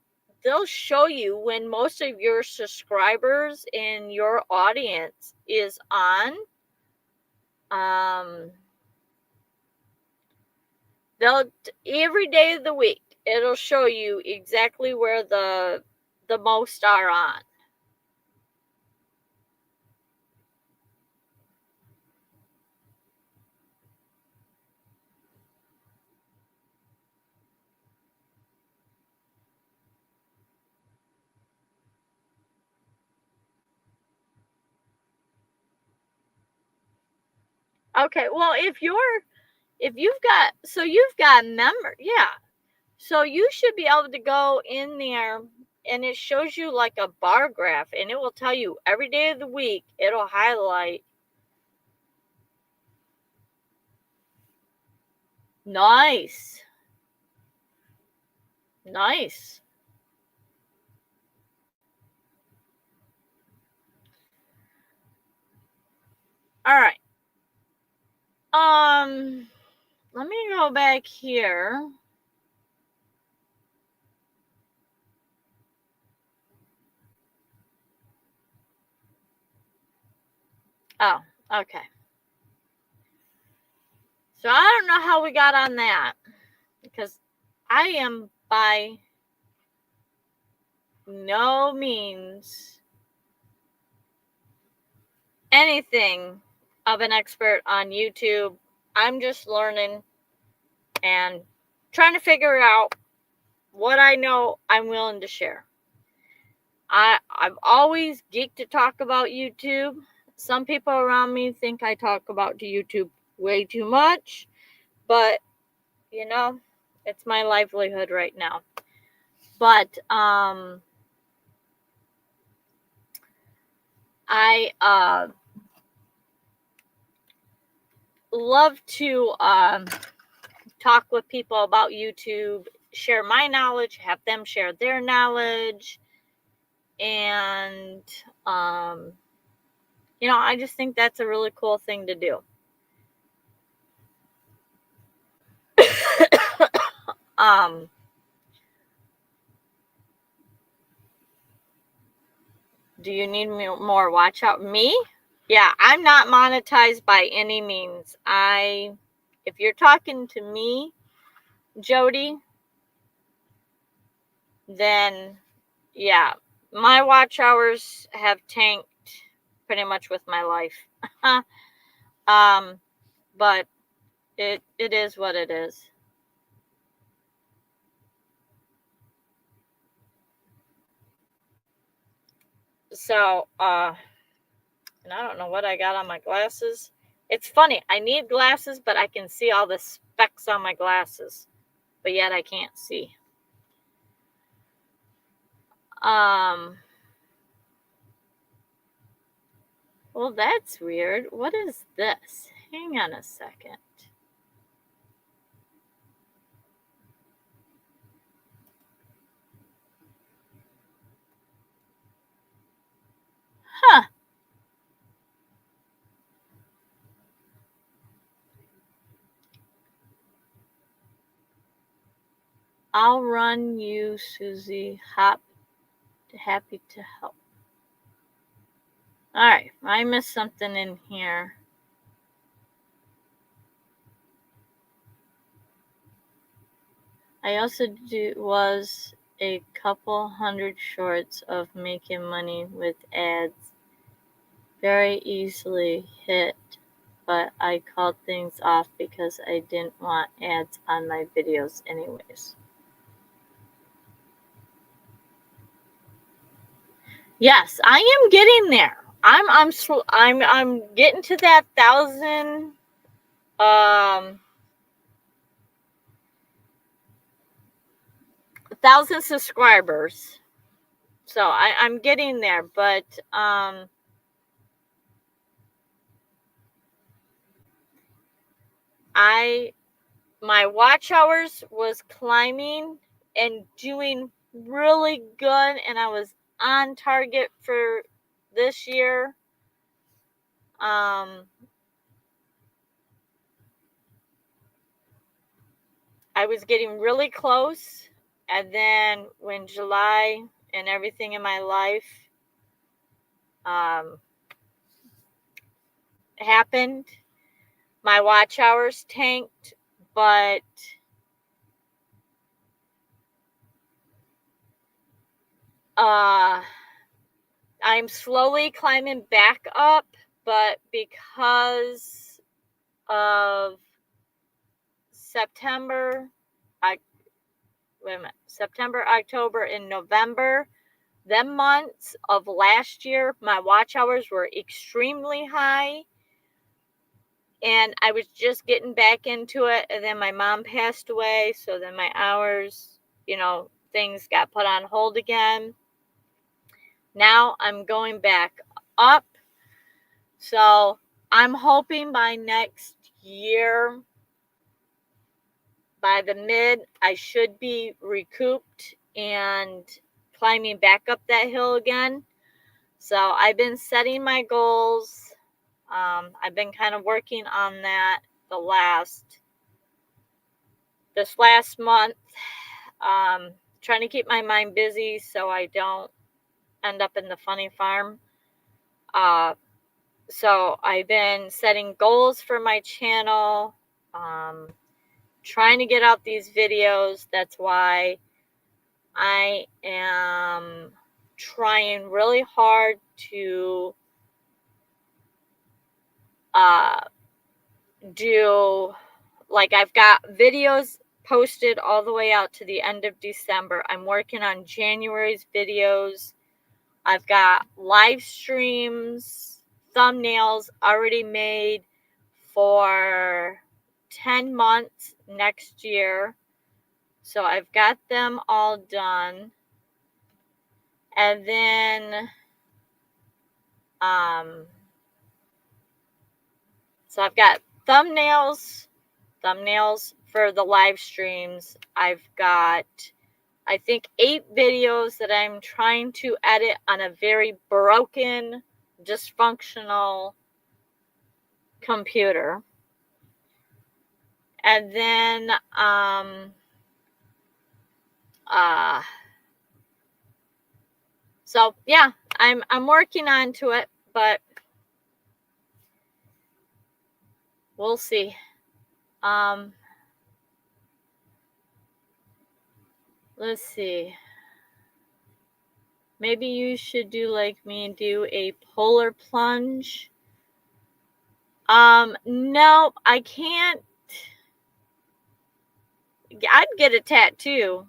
they'll show you when most of your subscribers in your audience is on. They'll every day of the week, it'll show you exactly where the most are on. Okay, well, if you've got yeah. So you should be able to go in there and it shows you like a bar graph and it will tell you every day of the week, it'll highlight. Nice. Nice. All right. Let me go back here. Oh, okay. So I don't know how we got on that because I am by no means anything of an expert on YouTube. I'm just learning and trying to figure out what I know I'm willing to share. I've always geeked to talk about YouTube. Some people around me think I talk about YouTube way too much, but you know, it's my livelihood right now. But I love to talk with people about YouTube, share my knowledge, have them share their knowledge, and you know, I just think that's a really cool thing to do. Do you need more watch out? Me? Yeah, I'm not monetized by any means. If you're talking to me, Jody, then yeah, my watch hours have tanked pretty much with my life. But it is what it is. So, and I don't know what I got on my glasses. It's funny. I need glasses, but I can see all the specks on my glasses, but yet I can't see. Well, that's weird. What is this? Hang on a second. Huh. I'll run you, Suzy. Happy to help. All right. I missed something in here. I also was a couple hundred shorts of making money with ads. Very easily hit but I called things off because I didn't want ads on my videos anyways. Yes, I am getting there. I'm getting to that 1,000 subscribers. So I'm getting there, but my watch hours was climbing and doing really good, and I was on target for this year. I was getting really close, and then when July and everything in my life happened, my watch hours tanked, but I'm slowly climbing back up, but because of September, October, and November, them months of last year, my watch hours were extremely high, and I was just getting back into it, and then my mom passed away, so then my hours, things got put on hold again. Now I'm going back up, so I'm hoping by next year, by the mid, I should be recouped and climbing back up that hill again. So I've been setting my goals. I've been kind of working on that this last month, trying to keep my mind busy so I don't end up in the funny farm. So I've been setting goals for my channel, trying to get out these videos. That's why I am trying really hard to do, like, I've got videos posted all the way out to the end of December. I'm working on January's videos. I've got live streams, thumbnails already made for 10 months next year. So I've got them all done. And then, so I've got thumbnails for the live streams. I've got, I think, 8 videos that I'm trying to edit on a very broken, dysfunctional computer. And then, so yeah, I'm working on to it, but we'll see. Let's see. Maybe you should do like me and do a polar plunge. No, I can't. I'd get a tattoo.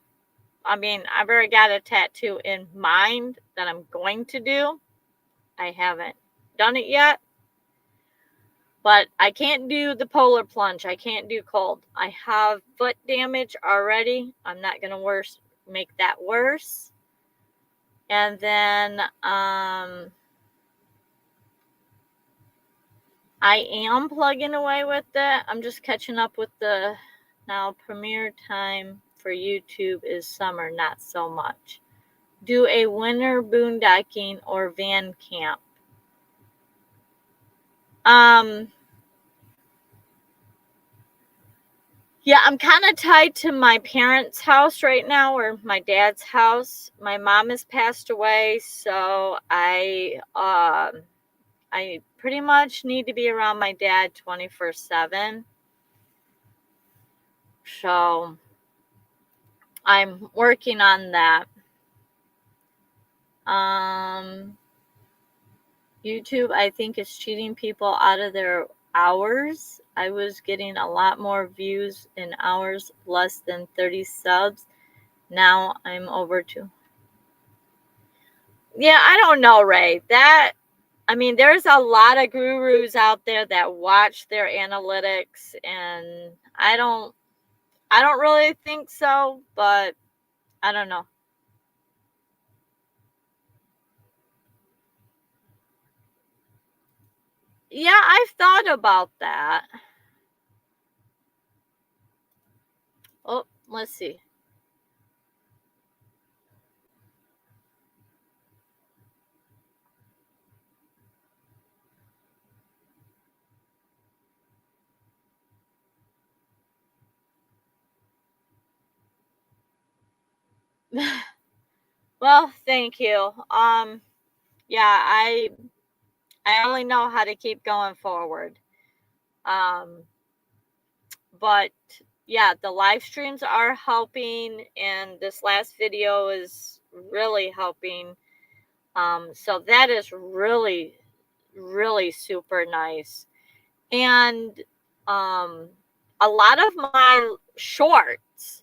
I mean, I've already got a tattoo in mind that I'm going to do. I haven't done it yet. But I can't do the polar plunge. I can't do cold. I have foot damage already. I'm not going to make that worse. And then I am plugging away with it. I'm just catching up with now premiere time for YouTube is summer, not so much. Do a winter boondocking or van camp. Yeah, I'm kind of tied to my parents' house right now, or my dad's house. My mom has passed away, so I pretty much need to be around my dad 24/7. So I'm working on that. YouTube, I think, is cheating people out of their hours. I was getting a lot more views in hours, less than 30 subs. Now I'm over to. Yeah, I don't know, Ray. There's a lot of gurus out there that watch their analytics, and I don't really think so, but I don't know. Yeah, I've thought about that. Oh, let's see. Well, thank you. Yeah, I only know how to keep going forward. But yeah, the live streams are helping, and this last video is really helping. So that is really, really super nice. And a lot of my shorts,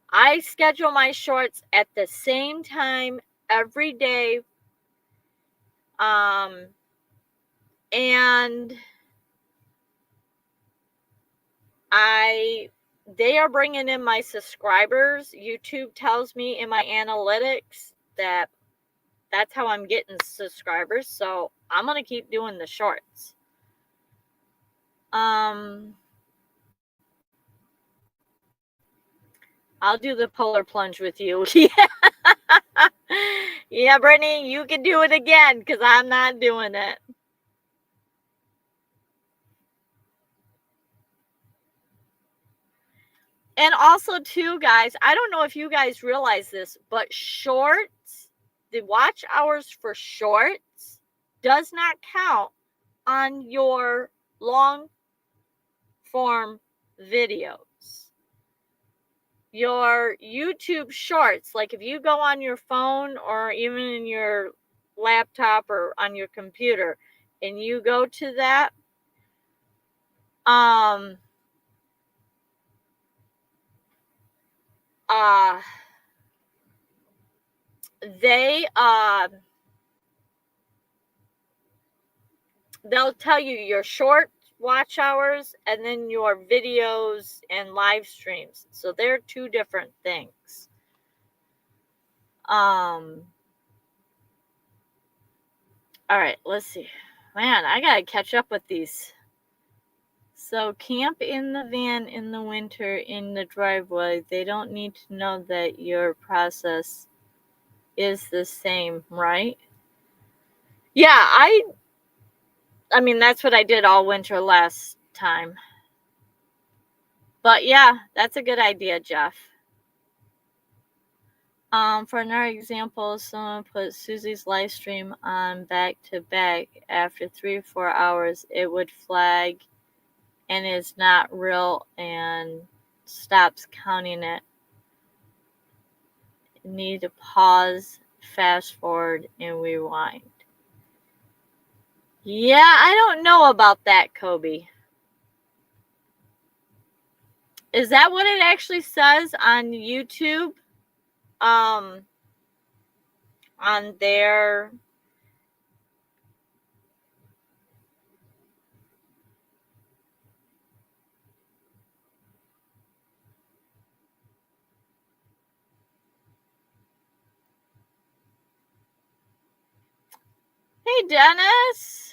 I schedule my shorts at the same time every day. And they are bringing in my subscribers. YouTube tells me in my analytics that that's how I'm getting subscribers. So I'm going to keep doing the shorts. I'll do the polar plunge with you. Yeah, Brittany, you can do it again because I'm not doing it. And also, too, guys, I don't know if you guys realize this, but shorts, the watch hours for shorts does not count on your long form videos. Your YouTube shorts, like if you go on your phone or even in your laptop or on your computer and you go to that, they'll tell you your short watch hours and then your videos and live streams. So they're two different things. All right, let's see. Man, I gotta catch up with these. So camp in the van in the winter in the driveway. They don't need to know that your process is the same, right? Yeah, I mean, that's what I did all winter last time. But yeah, that's a good idea, Jeff. For another example, someone put Suzy's live stream on back to back. After 3 or 4 hours, it would flag and is not real and stops counting it. Need to pause, fast forward, and rewind. Yeah, I don't know about that, Kobe. Is that what it actually says on YouTube? On their... Hey, Dennis.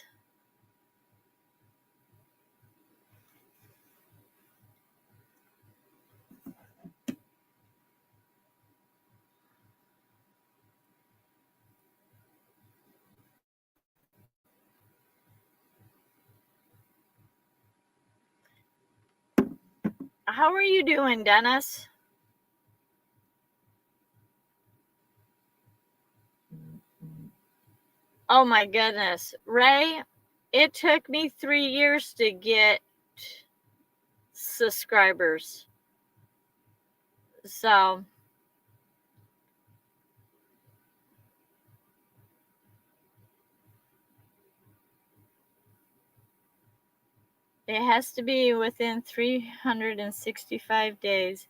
How are you doing, Dennis? Oh my goodness. Ray, it took me 3 years to get subscribers. So It has to be within 365 days.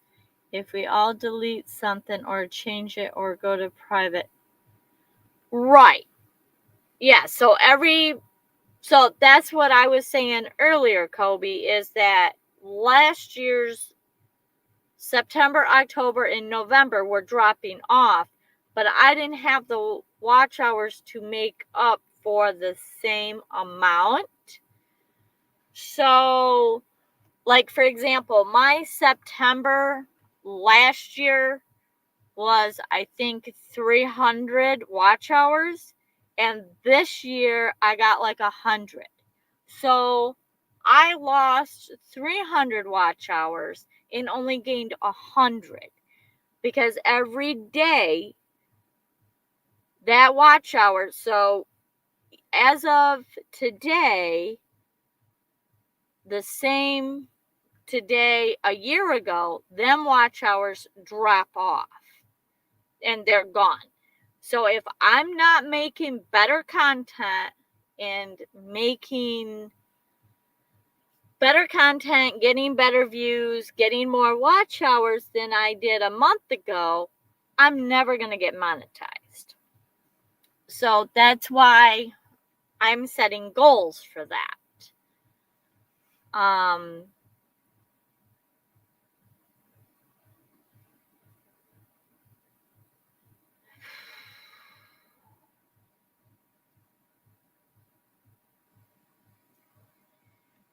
If we all delete something or change it or go to private. Right. Yeah, so that's what I was saying earlier, Kobe, is that last year's September, October, and November were dropping off, but I didn't have the watch hours to make up for the same amount. So, like, for example, my September last year was, I think, 300 watch hours, and this year I got like 100. So I lost 300 watch hours and only gained 100, because every day that watch hour, so as of today, the same today a year ago, them watch hours drop off and they're gone. So if I'm not making better content and making better content, getting better views, getting more watch hours than I did a month ago, I'm never going to get monetized. So that's why I'm setting goals for that.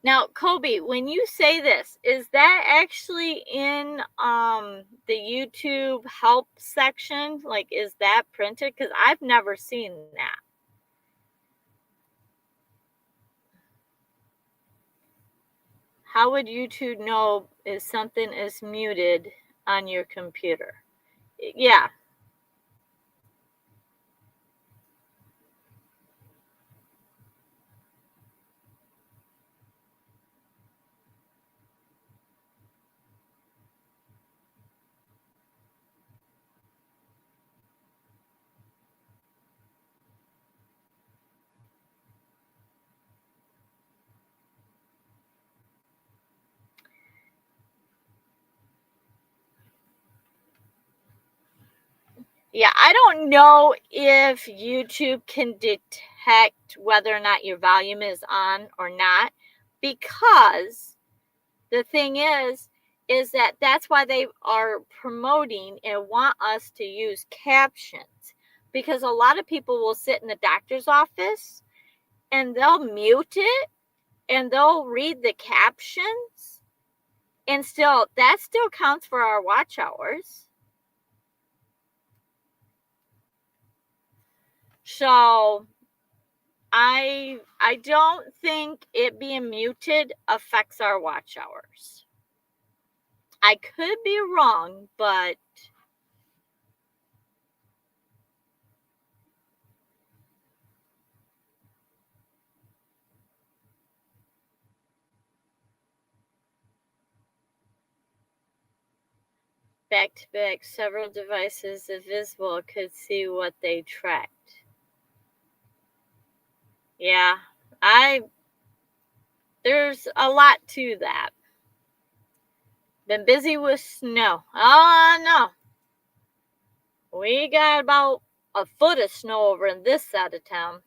Now, Kobe, when you say this, is that actually in the YouTube help section? Like, is that printed? Because I've never seen that. How would YouTube know if something is muted on your computer? Yeah. Yeah, I don't know if YouTube can detect whether or not your volume is on or not, because the thing is that that's why they are promoting and want us to use captions, because a lot of people will sit in the doctor's office and they'll mute it and they'll read the captions, and that still counts for our watch hours. So I don't think it being muted affects our watch hours. I could be wrong, but back to back, several devices visible could see what they tracked. Yeah, there's a lot to that. Been busy with snow. Oh no, we got about a foot of snow over in this side of town.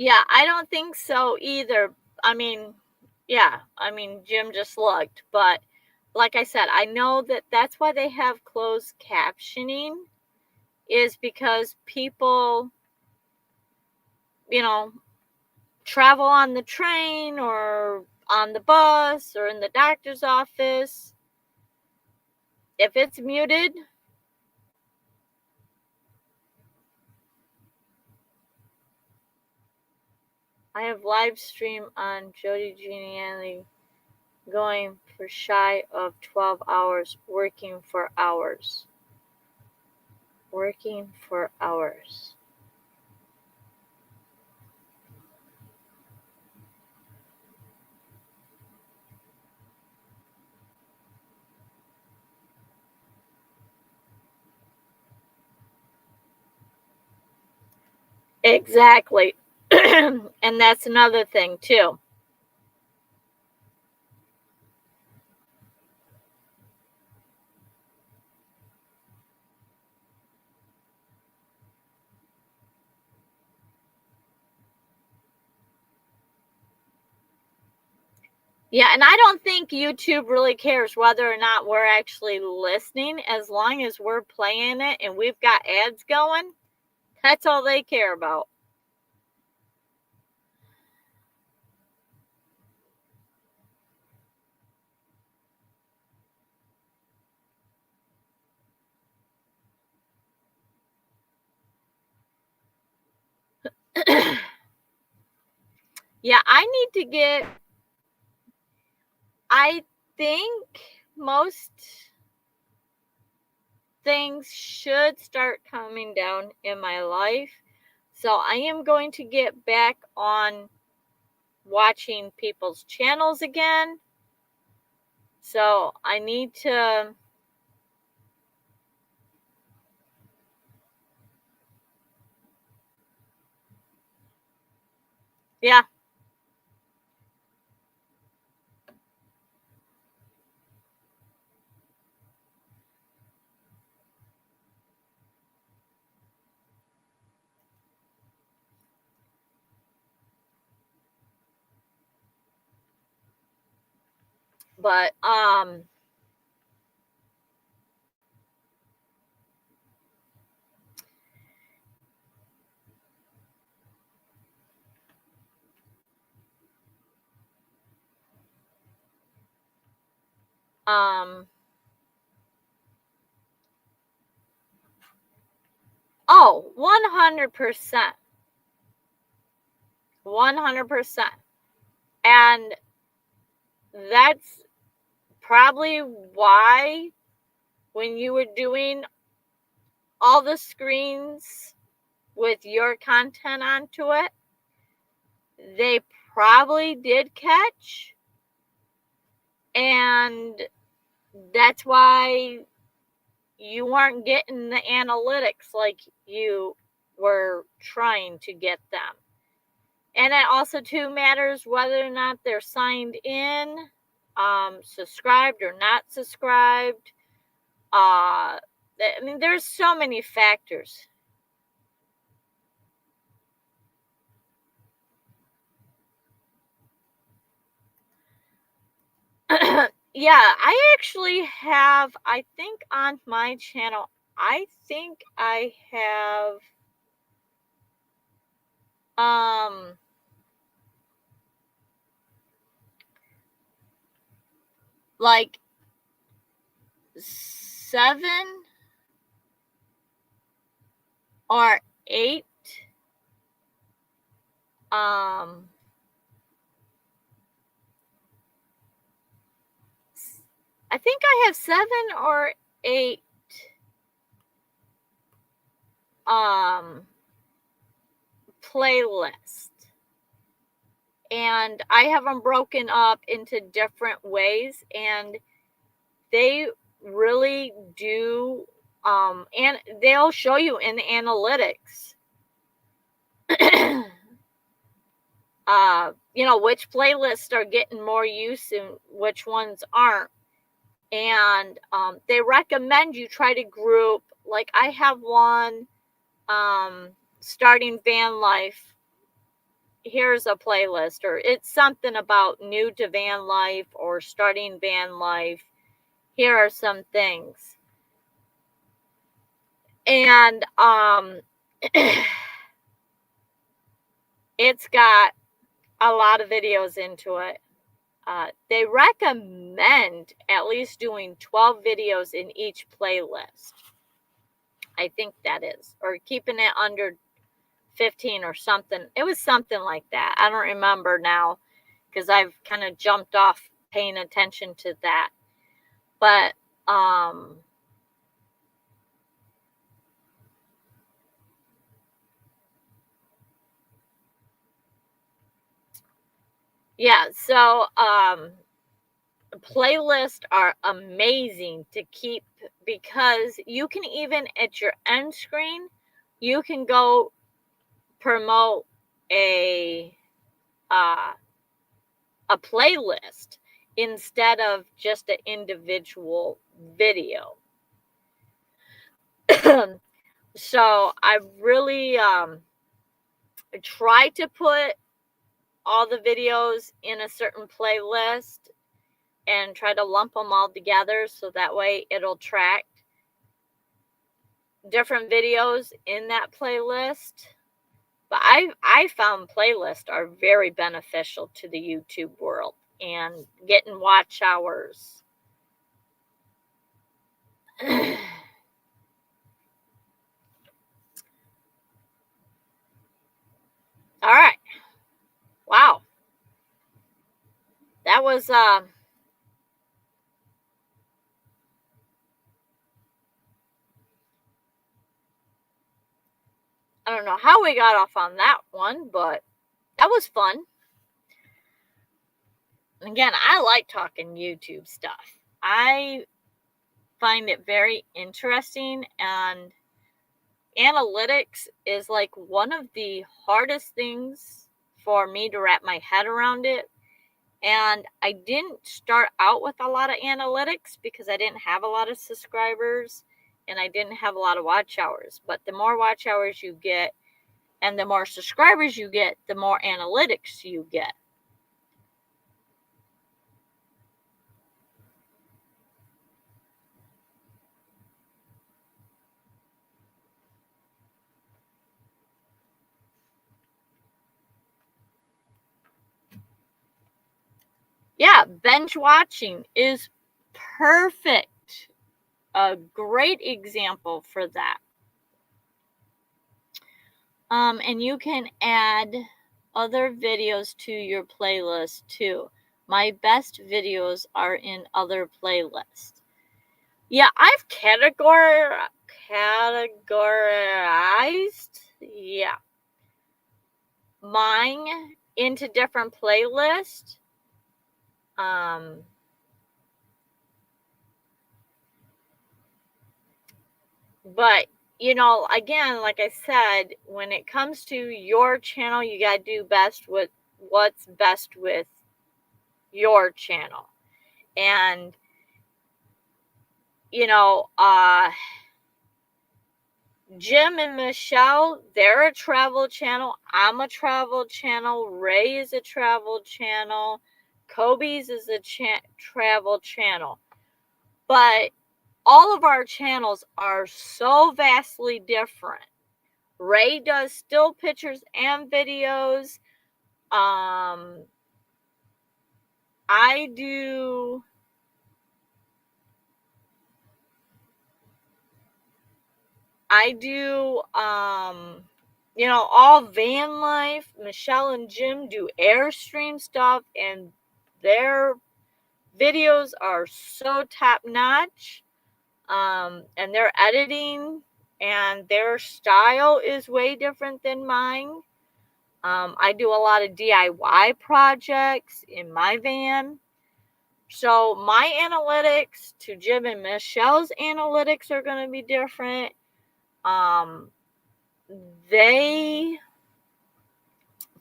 Yeah, I don't think so either. I mean, yeah, Jim just looked, but like I said, I know that that's why they have closed captioning, is because people, travel on the train or on the bus or in the doctor's office. If it's muted, I have live stream on Jody Giuliani going for shy of 12 hours, working for hours. working for hours. Exactly. And that's another thing too. Yeah, and I don't think YouTube really cares whether or not we're actually listening. As long as we're playing it and we've got ads going, that's all they care about. Yeah, I think most things should start coming down in my life. So I am going to get back on watching people's channels again. So I need to, yeah. But oh, 100%. 100%. And that's probably why when you were doing all the screens with your content onto it, they probably did catch. And that's why you weren't getting the analytics like you were trying to get them. And it also too matters whether or not they're signed in, subscribed or not subscribed. I mean, there's so many factors. Yeah, I actually have, I think on my channel, I think I have like 7 or 8 I think I have 7 or 8 playlist, and I have them broken up into different ways, and they really do and they'll show you in the analytics you know, which playlists are getting more use and which ones aren't. And they recommend you try to group, like I have one, starting van life, here's a playlist, or it's something about new to van life or starting van life, here are some things. And it's got a lot of videos into it. They recommend at least doing 12 videos in each playlist. I think that is, or keeping it under 15 or something. It was something like that. I don't remember now because I've kind of jumped off paying attention to that. But Yeah, so playlists are amazing to keep, because you can, even at your end screen, you can go promote a playlist instead of just an individual video. So I really try to put all the videos in a certain playlist and try to lump them all together, so that way it'll track different videos in that playlist. But I found playlists are very beneficial to the YouTube world and getting watch hours. All right. Wow. That was I don't know how we got off on that one, but that was fun. Again, I like talking YouTube stuff. I find it very interesting, and analytics is like one of the hardest things for me to wrap my head around it. And I didn't start out with a lot of analytics because I didn't have a lot of subscribers and I didn't have a lot of watch hours. But the more watch hours you get and the more subscribers you get, the more analytics you get. Yeah, binge watching is perfect. A great example for that. And you can add other videos to your playlist too. My best videos are in other playlists. Yeah, I've categorized, yeah, mine into different playlists. But you know, again, like I said, when it comes to your channel, you got to do best with what's best with your channel. And you know, Jim and Michelle, they're a travel channel. I'm a travel channel. Ray is a travel channel. Kobe's is a travel channel. But all of our channels are so vastly different. Ray does still pictures and videos. I do you know, all van life. Michelle and Jim do Airstream stuff, and their videos are so top notch. And their editing and their style is way different than mine. I do a lot of DIY projects in my van. So my analytics to Jim and Michelle's analytics are going to be different. They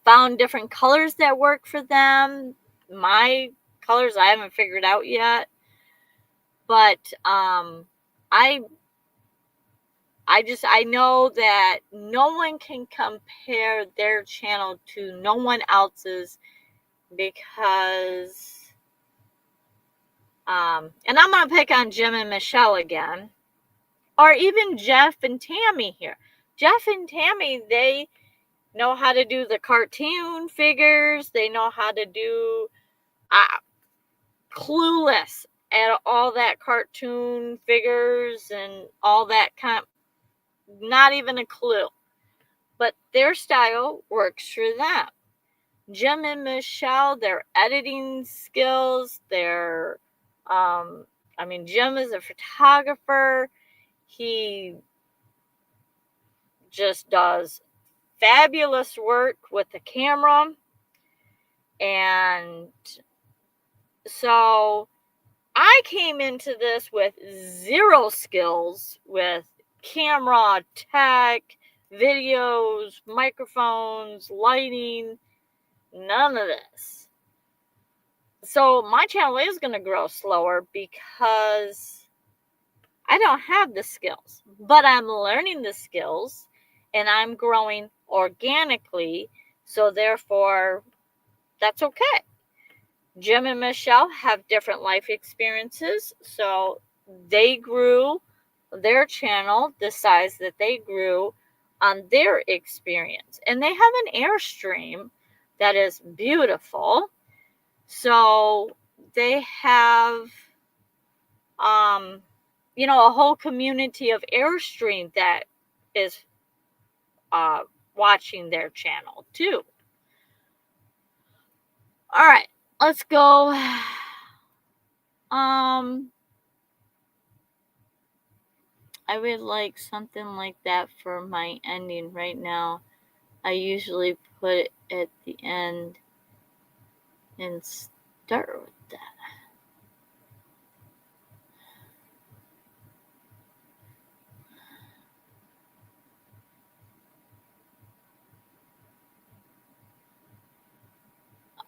found different colors that work for them. My colors I haven't figured out yet. But I know that no one can compare their channel to no one else's, because and I'm going to pick on Jim and Michelle again, or even Jeff and Tammy here. Jeff and Tammy, they know how to do the cartoon figures. They know how to do clueless at all that cartoon figures and all that kind of, not even a clue. But their style works for them. Jim and Michelle, their editing skills, their Jim is a photographer. He just does fabulous work with the camera. And so I came into this with zero skills with camera, tech, videos, microphones, lighting, none of this. So my channel is going to grow slower because I don't have the skills, but I'm learning the skills and I'm growing organically. So therefore, that's okay. Jim and Michelle have different life experiences. So they grew their channel the size that they grew on their experience. And they have an Airstream that is beautiful. So they have, a whole community of Airstream that is watching their channel too. All right, let's go. I would like something like that for my ending right now. I usually put it at the end and start with that.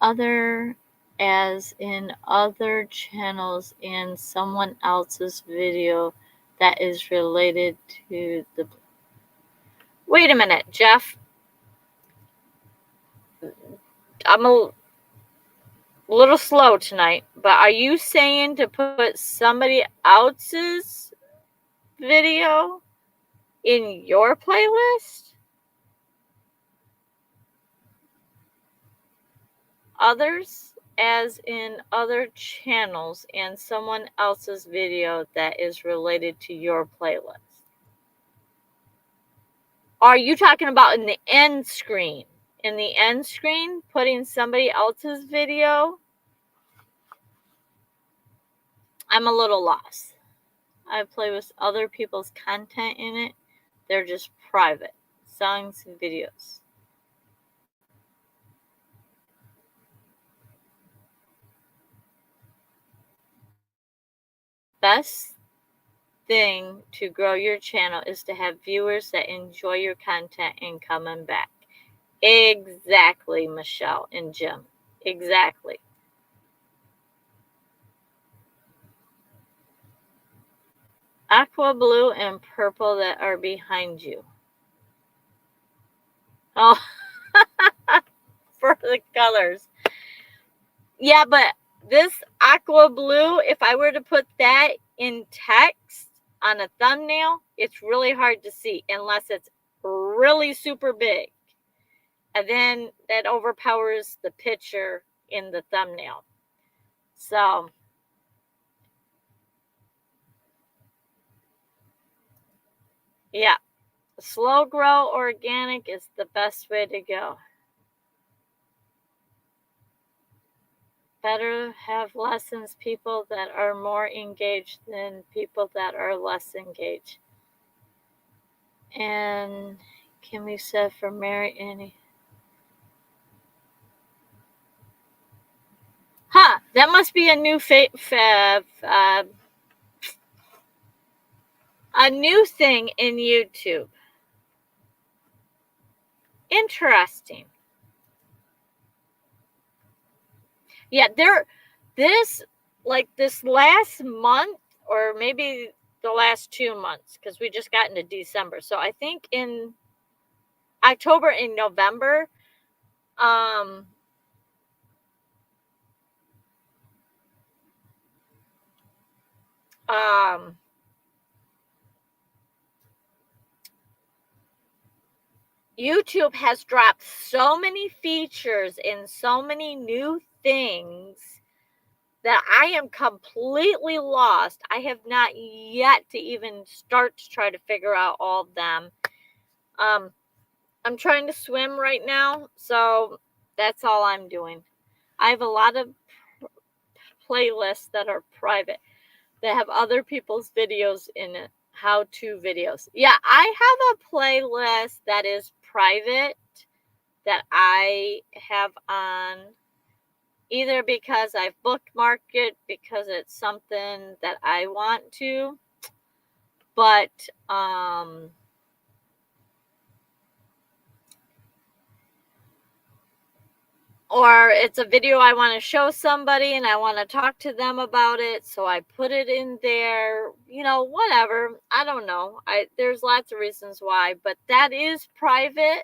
Other, as in other channels and someone else's video that is related to the... Wait a minute, Jeff. I'm a little slow tonight, but are you saying to put somebody else's video in your playlist? Others, as in other channels and someone else's video that is related to your playlist? Are you talking about in the end screen? In the end screen, putting somebody else's video? I'm a little lost. I play with other people's content in it. They're just private songs and videos. Best thing to grow your channel is to have viewers that enjoy your content and coming back. Exactly, Michelle and Jim. Exactly. Aqua, blue, and purple that are behind you. Oh, for the colors. Yeah, but this aqua blue, if I were to put that in text on a thumbnail, it's really hard to see unless it's really super big. And then that overpowers the picture in the thumbnail. So, yeah, slow grow organic is the best way to go. Better have lessons people that are more engaged than people that are less engaged. And can be said for Mary Annie. Huh, that must be a new a new thing in YouTube. Interesting. Yeah, this last month, or maybe the last 2 months, because we just got into December. So I think in October and November, YouTube has dropped so many features and so many new things that I am completely lost. I have not yet to even start to try to figure out all of them. I'm trying to swim right now, so that's all I'm doing. I have a lot of playlists that are private that have other people's videos in it, how-to videos. Yeah, I have a playlist that is private that I have on either because I've bookmarked it because it's something that I want to, but or it's a video I want to show somebody and I want to talk to them about it, so I put it in there, whatever. I don't know. There's lots of reasons why, but that is private.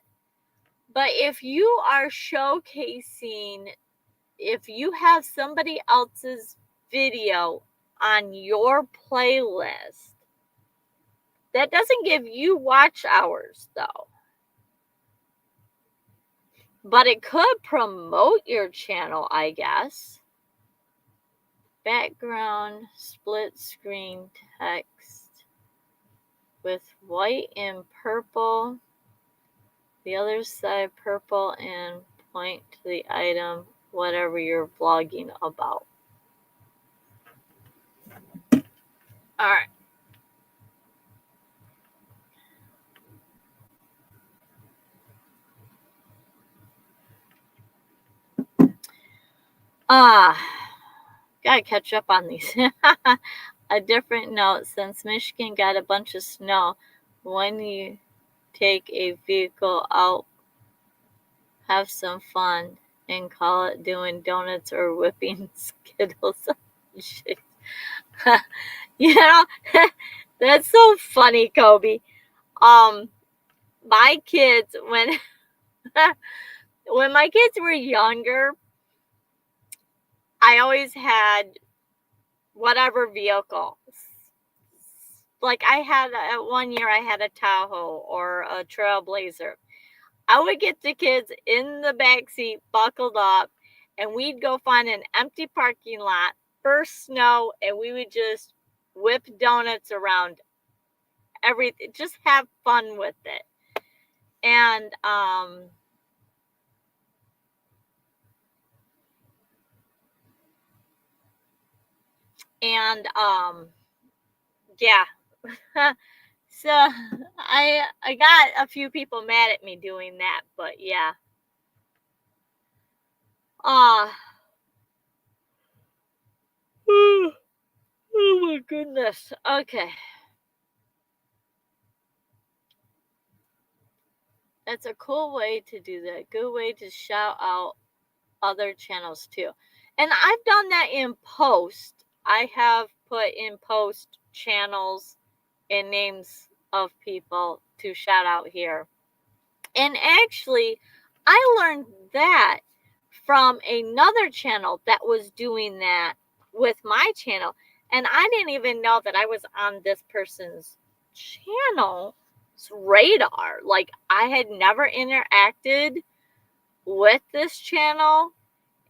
But if you are showcasing, if you have somebody else's video on your playlist, that doesn't give you watch hours though. But it could promote your channel, I guess. Background split screen text with white and purple. The other side purple, and point to the item, whatever you're vlogging about. All right. Gotta catch up on these. A different note, since Michigan got a bunch of snow, when you take a vehicle out, have some fun and call it doing donuts or whipping Skittles. That's so funny, Kobe. My kids, when my kids were younger, I always had whatever vehicle. Like I had, 1 year I had a Tahoe or a Trailblazer. I would get the kids in the back seat, buckled up, and we'd go find an empty parking lot, first snow, and we would just whip donuts around everything, just have fun with it. And yeah. So I got a few people mad at me doing that, but yeah. Oh my goodness. Okay. That's a cool way to do that. Good way to shout out other channels too. And I've done that in post. I have put in post channels and names of people to shout out here. And actually, I learned that from another channel that was doing that with my channel. And I didn't even know that I was on this person's channel's radar. Like, I had never interacted with this channel,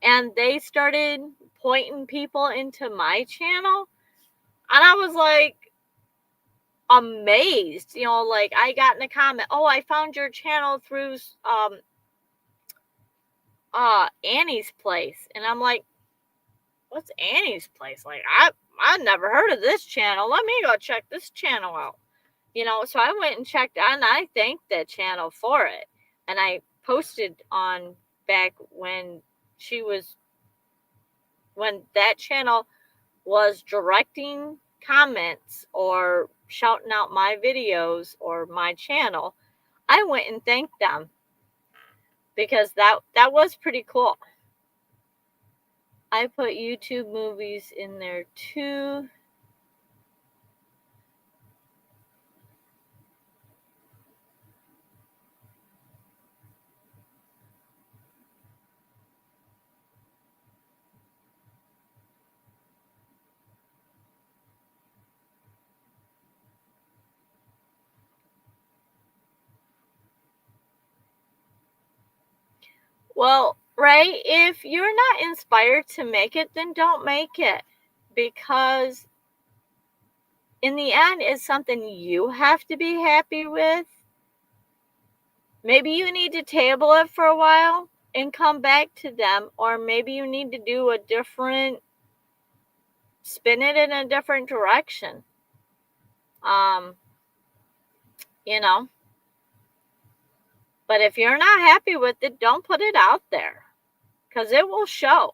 and they started pointing people into my channel. And I was like, amazed, like I got in a comment, oh, I found your channel through Annie's Place. And I'm like, what's Annie's Place? Like, I never heard of this channel. Let me go check this channel out. So I went and checked, and I thanked that channel for it. And I posted on back when that channel was directing comments or shouting out my videos or my channel. I went and thanked them because that was pretty cool. I put YouTube movies in there too. Well, right, if you're not inspired to make it, then don't make it, because in the end, it's something you have to be happy with. Maybe you need to table it for a while and come back to them, or maybe you need to do spin it in a different direction. But if you're not happy with it, don't put it out there, because it will show.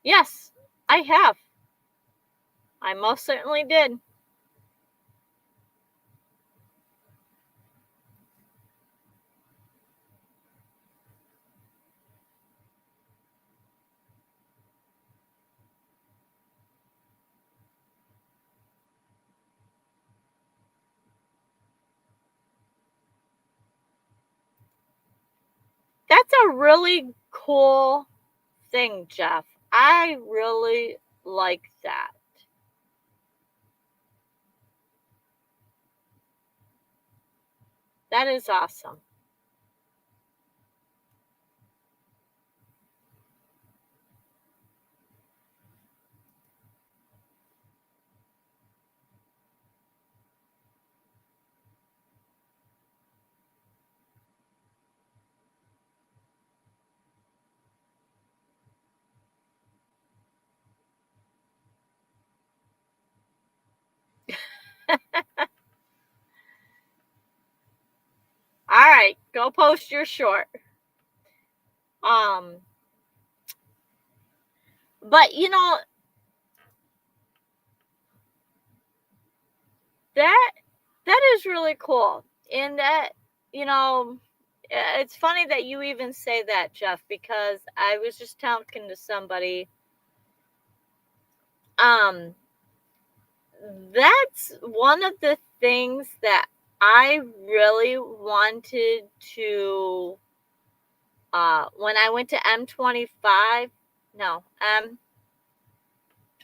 Yes, I have. I most certainly did. That's a really cool thing, Jeff. I really like that. That is awesome. All right, go post your short. Um, but you know that is really cool, and that you know it's funny that you even say that, Jeff, because I was just talking to somebody. Um, that's one of the things that I really wanted to when I went to M25, no,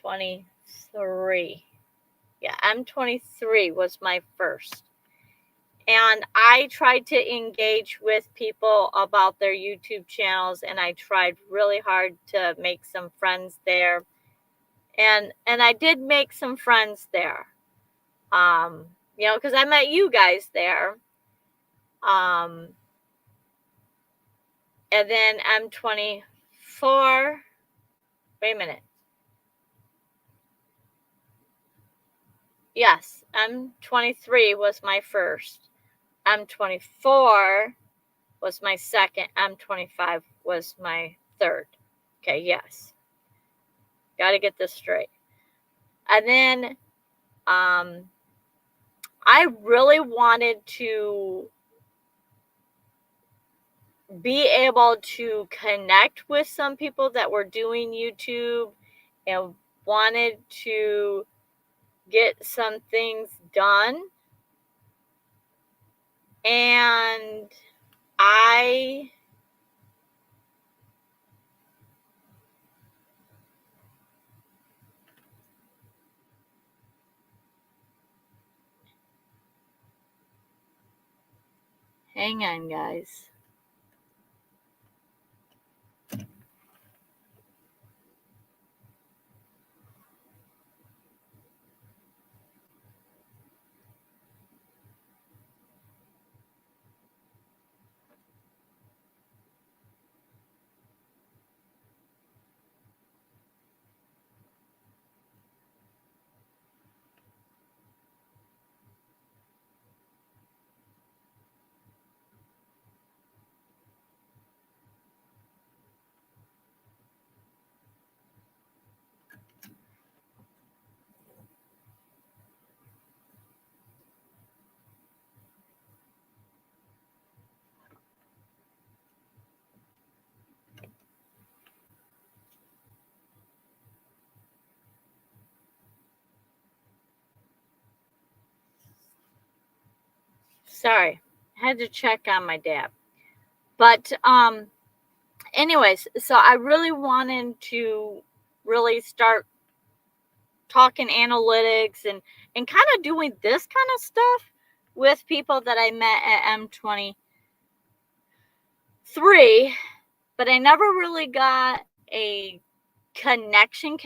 M23. Yeah, M23 was my first. And I tried to engage with people about their YouTube channels, and I tried really hard to make some friends there. And I did make some friends there. You know, because I met you guys there. Um, and then M24. Wait a minute. Yes, M23 was my first. M24 was my second. M25 was my third. Okay, yes. Got to get this straight. And then I really wanted to be able to connect with some people that were doing YouTube and wanted to get some things done. And I hang on, guys. Sorry, I had to check on my dad. But anyways, so I really wanted to really start talking analytics and kind of doing this kind of stuff with people that I met at M23, but I never really got a connection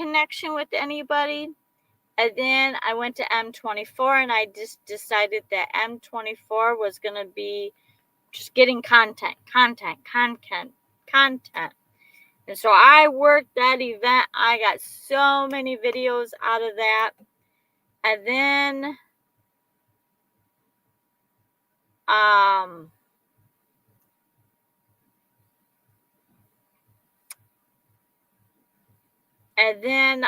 with anybody. And then I went to M24 and I just decided that M24 was going to be just getting content. And so I worked that event. I got so many videos out of that. And then And then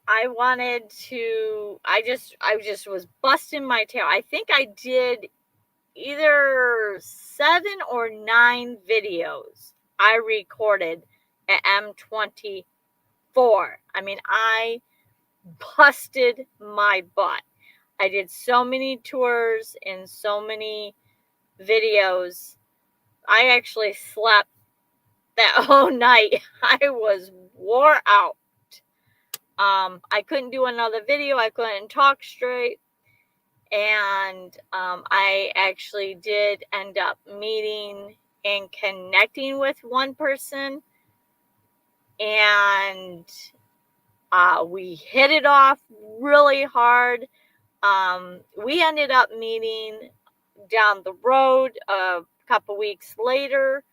I wanted to, I just was busting my tail. I think I did either 7 or 9 videos I recorded at M24. I mean, I busted my butt. I did so many tours and so many videos. I actually slept that whole night. I was wore out. I couldn't do another video. I couldn't talk straight. And I actually did end up meeting and connecting with one person. And we hit it off really hard. We ended up meeting down the road a couple weeks later.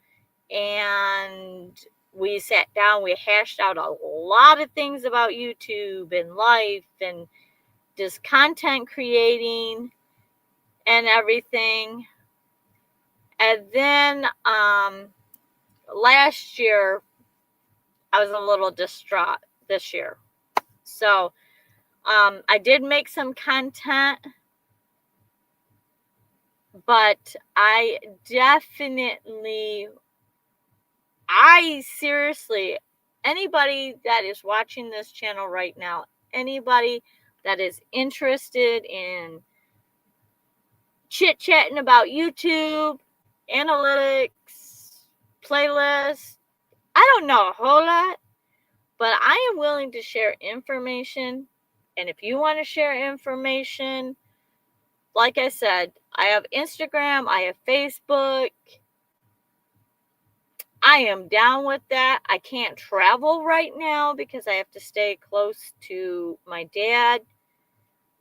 And we sat down, we hashed out a lot of things about YouTube and life and just content creating and everything. And then last year, I was a little distraught this year. So I did make some content, but I seriously, anybody that is watching this channel right now, anybody that is interested in chit-chatting about YouTube, analytics, playlists, I don't know a whole lot, but I am willing to share information. And if you want to share information, like I said, I have Instagram, I have Facebook. I am down with that. I can't travel right now because I have to stay close to my dad.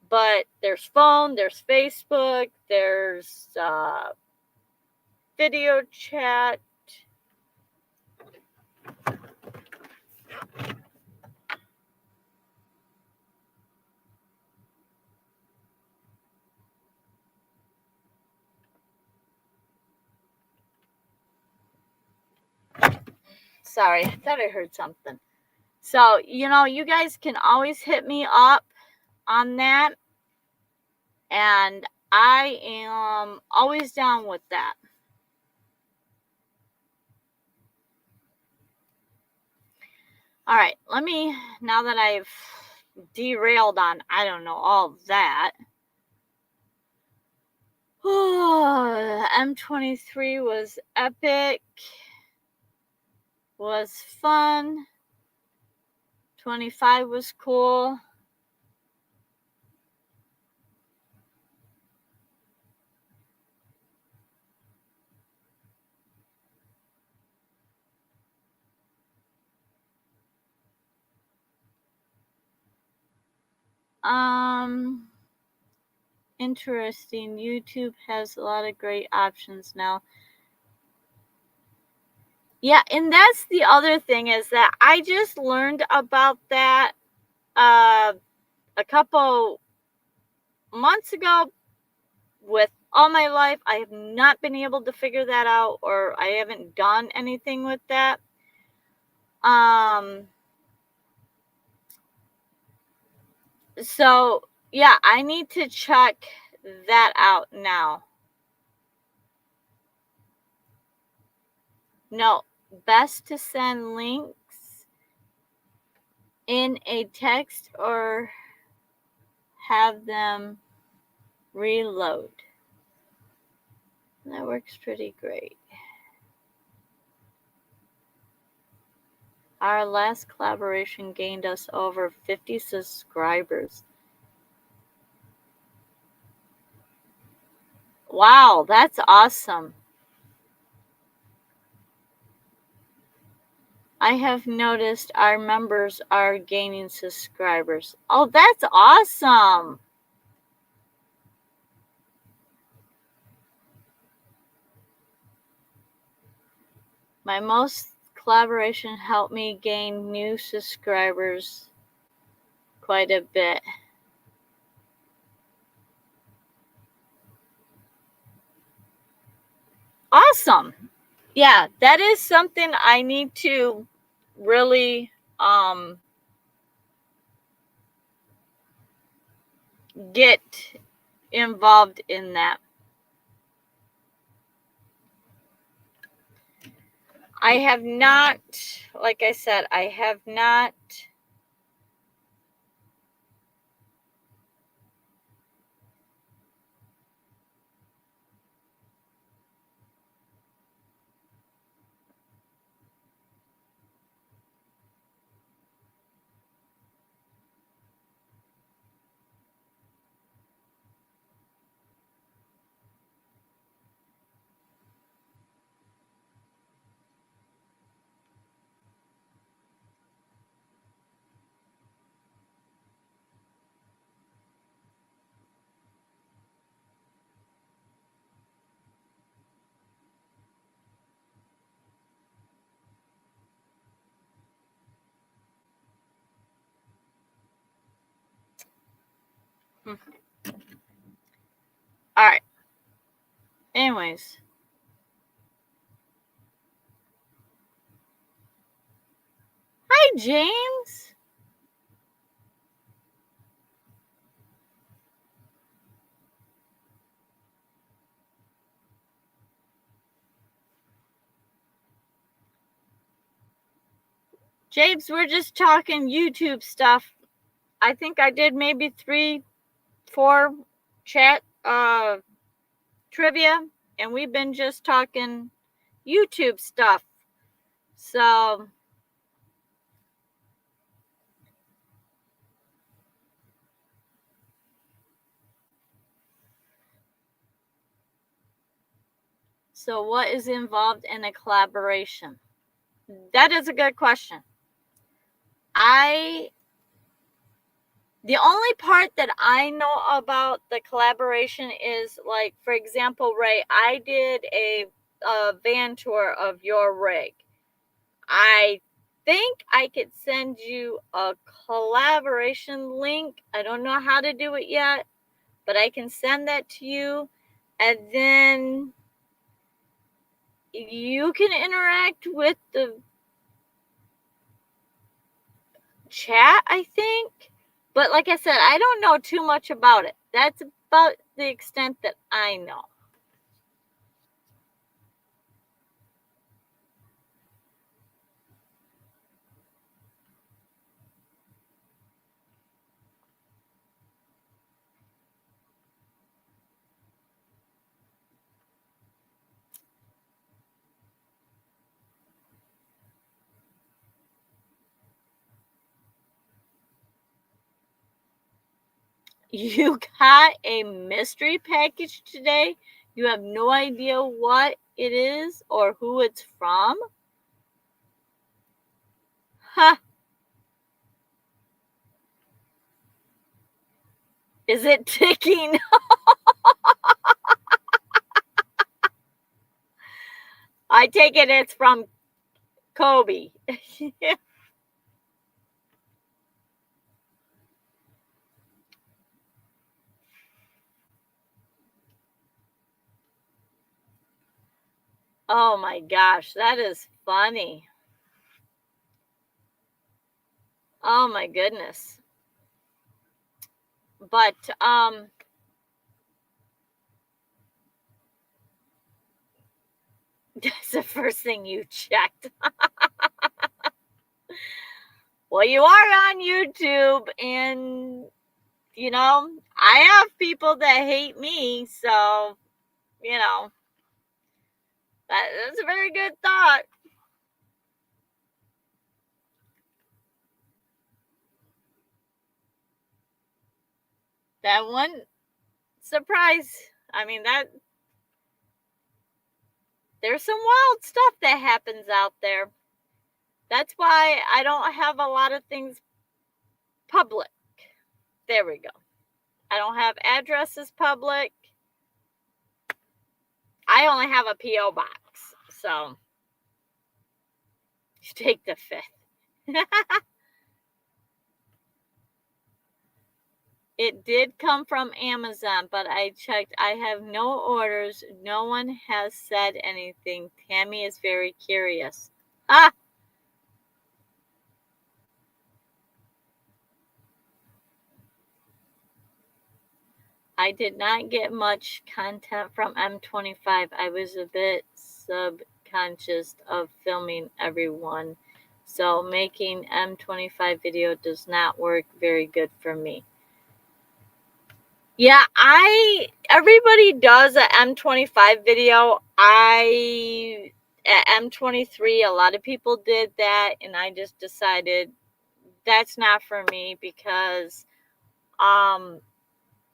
But there's phone, there's Facebook, there's video chat. Sorry, I thought I heard something. So, you guys can always hit me up on that. And I am always down with that. All right, now that I've derailed on, I don't know, all that. M23 was epic, was fun. 25 was cool. Interesting. YouTube has a lot of great options now. Yeah, and that's the other thing is that I just learned about that a couple months ago. With all my life, I have not been able to figure that out, or I haven't done anything with that. So yeah, I need to check that out now. No, best to send links in a text or have them reload. That works pretty great. Our last collaboration gained us over 50 subscribers. Wow, that's awesome. I have noticed our members are gaining subscribers. Oh, that's awesome. My most collaboration helped me gain new subscribers quite a bit. Awesome. Yeah, that is something I need to really get involved in that. I have not, like I said, I have not. All right. Anyways. Hi, James. James, we're just talking YouTube stuff. I think I did maybe 3, 4 chat trivia, and we've been just talking YouTube stuff. So what is involved in a collaboration? That is a good question. The only part that I know about the collaboration is, like, for example, Ray, I did a van tour of your rig. I think I could send you a collaboration link. I don't know how to do it yet, but I can send that to you, and then you can interact with the chat, I think. But like I said, I don't know too much about it. That's about the extent that I know. You got a mystery package today? You have no idea what it is or who it's from? Huh. Is it ticking? I take it it's from Kobe. Oh my gosh, that is funny. Oh my goodness. But that's the first thing you checked. Well, you are on YouTube, and you know, I have people that hate me, so you know, that's a very good thought. That one surprise. I mean, that there's some wild stuff that happens out there. That's why I don't have a lot of things public. There we go. I don't have addresses public. I only have a P.O. box. So you take the 5th. It did come from Amazon, but I checked. I have no orders. No one has said anything. Tammy is very curious. Ah! I did not get much content from M25. I was a bit subconscious of filming everyone, so making M25 video does not work very good for me. Yeah, everybody does a M25 video. At M23, a lot of people did that, and I just decided that's not for me because,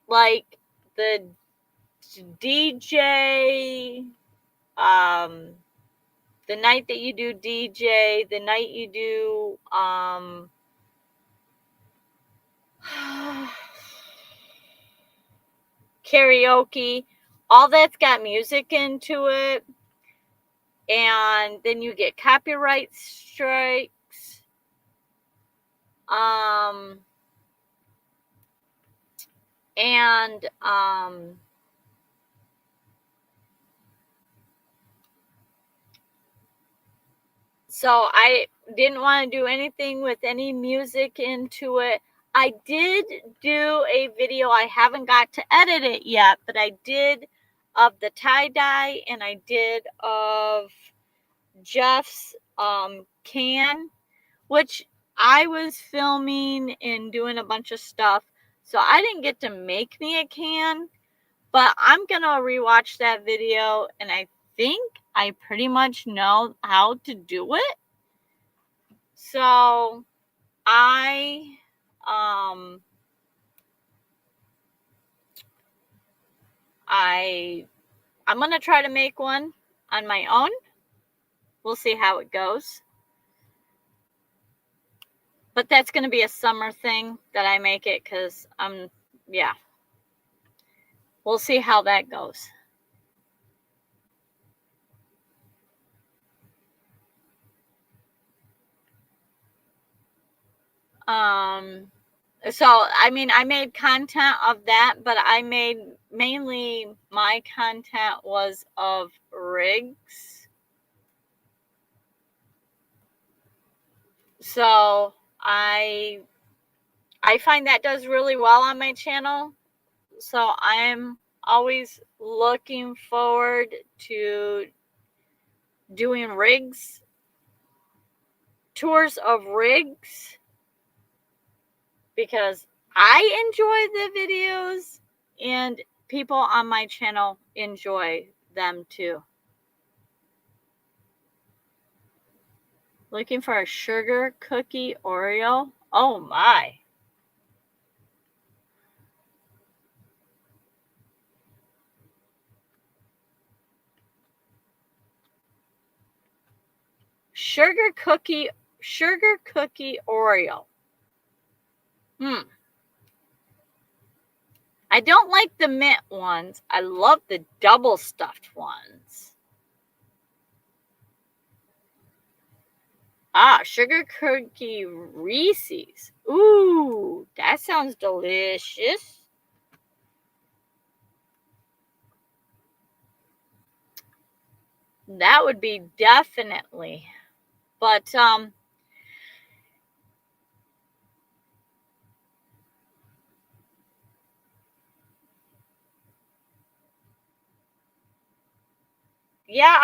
like the DJ, the night that you do DJ, the night you do, karaoke, all that's got music into it, and then you get copyright strikes. So I didn't want to do anything with any music into it. I did do a video. I haven't got to edit it yet, but I did of the tie-dye, and I did of Jeff's can, which I was filming and doing a bunch of stuff. So I didn't get to make me a can, but I'm going to rewatch that video, and I think I pretty much know how to do it. So I'm going to try to make one on my own. We'll see how it goes. But that's going to be a summer thing that I make it because yeah. We'll see how that goes. So, I mean, I made content of that, but I made mainly my content was of rigs. So I find that does really well on my channel. So I'm always looking forward to doing rigs, tours of rigs, because I enjoy the videos and people on my channel enjoy them too. Looking for a sugar cookie Oreo? Oh my. Sugar cookie Oreo. I don't like the mint ones. I love the double stuffed ones. Ah, sugar cookie Reese's. Ooh, that sounds delicious. That would be definitely. But yeah,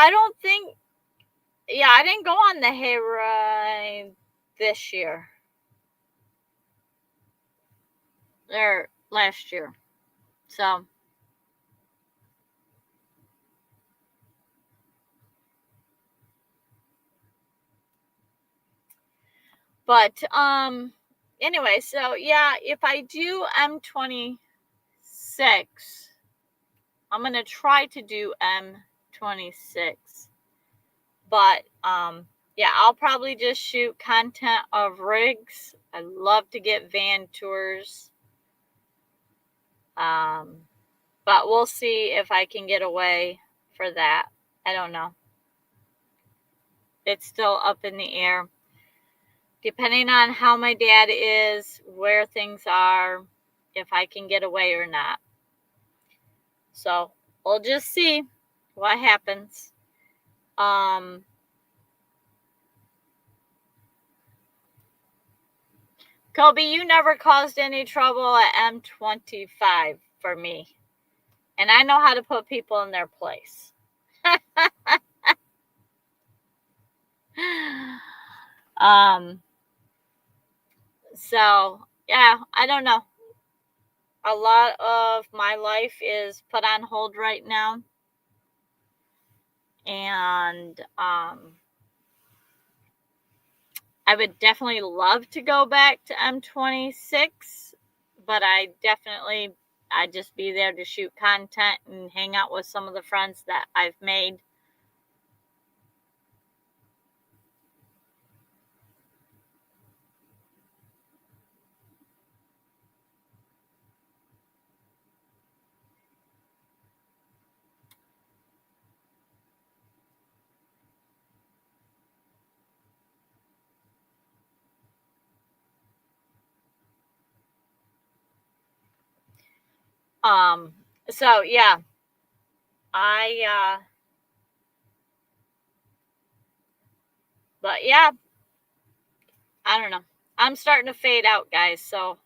I didn't go on the hayride this year. Or last year. So but anyway, so yeah, if I do M26, I'm gonna try to do M26. But yeah, I'll probably just shoot content of rigs. I love to get van tours. But we'll see if I can get away for that. I don't know. It's still up in the air. Depending on how my dad is, where things are, if I can get away or not. So we'll just see what happens. Kobe, you never caused any trouble at M25 for me. And I know how to put people in their place. So, yeah, I don't know. A lot of my life is put on hold right now. And I would definitely love to go back to M26, but I'd just be there to shoot content and hang out with some of the friends that I've made. So yeah, but yeah, I don't know. I'm starting to fade out, guys. So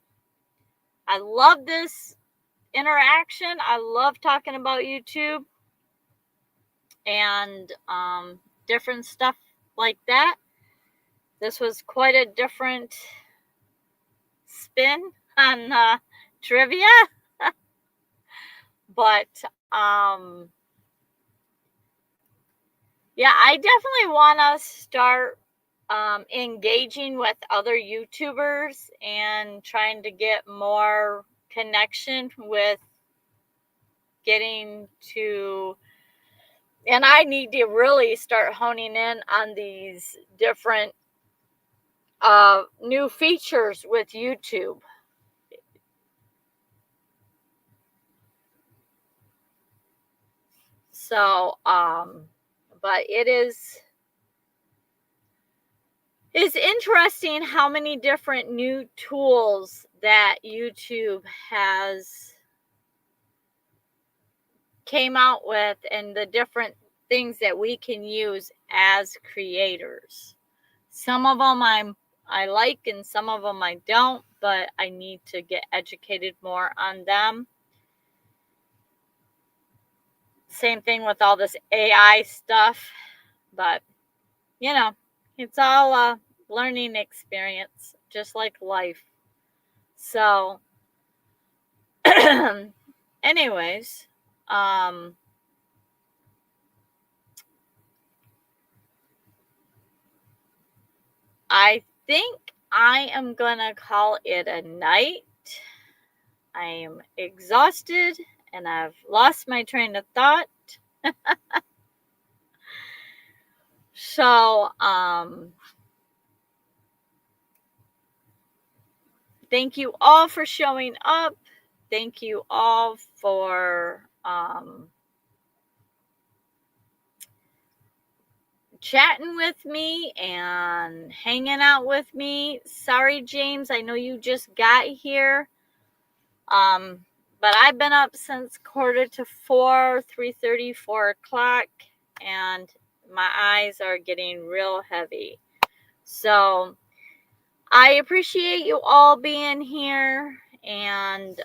I love this interaction. I love talking about YouTube and different stuff like that. This was quite a different spin on trivia. But yeah, I definitely want to start engaging with other YouTubers and trying to get more connection with getting to, and I need to really start honing in on these different new features with YouTube. So, but it's interesting how many different new tools that YouTube has came out with and the different things that we can use as creators. Some of them I like and some of them I don't, but I need to get educated more on them. Same thing with all this AI stuff, but you know, it's all a learning experience, just like life. So, anyways, I think I am gonna call it a night. I am exhausted and I've lost my train of thought. So, thank you all for showing up. Thank you all for chatting with me and hanging out with me. Sorry, James, I know you just got here. But I've been up since 3:45, 3:30, 4 o'clock, and my eyes are getting real heavy. So I appreciate you all being here and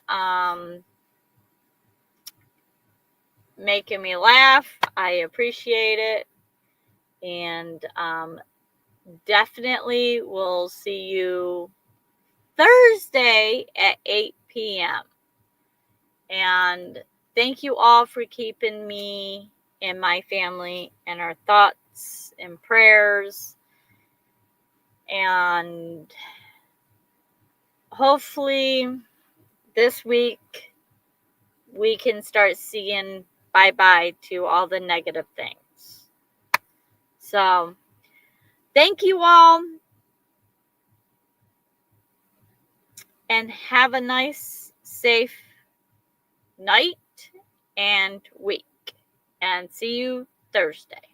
making me laugh. I appreciate it. And definitely will see you Thursday at 8 p.m. And thank you all for keeping me and my family in our thoughts and prayers. And hopefully this week we can start seeing bye-bye to all the negative things. So thank you all. And have a nice, safe night and week. And see you Thursday.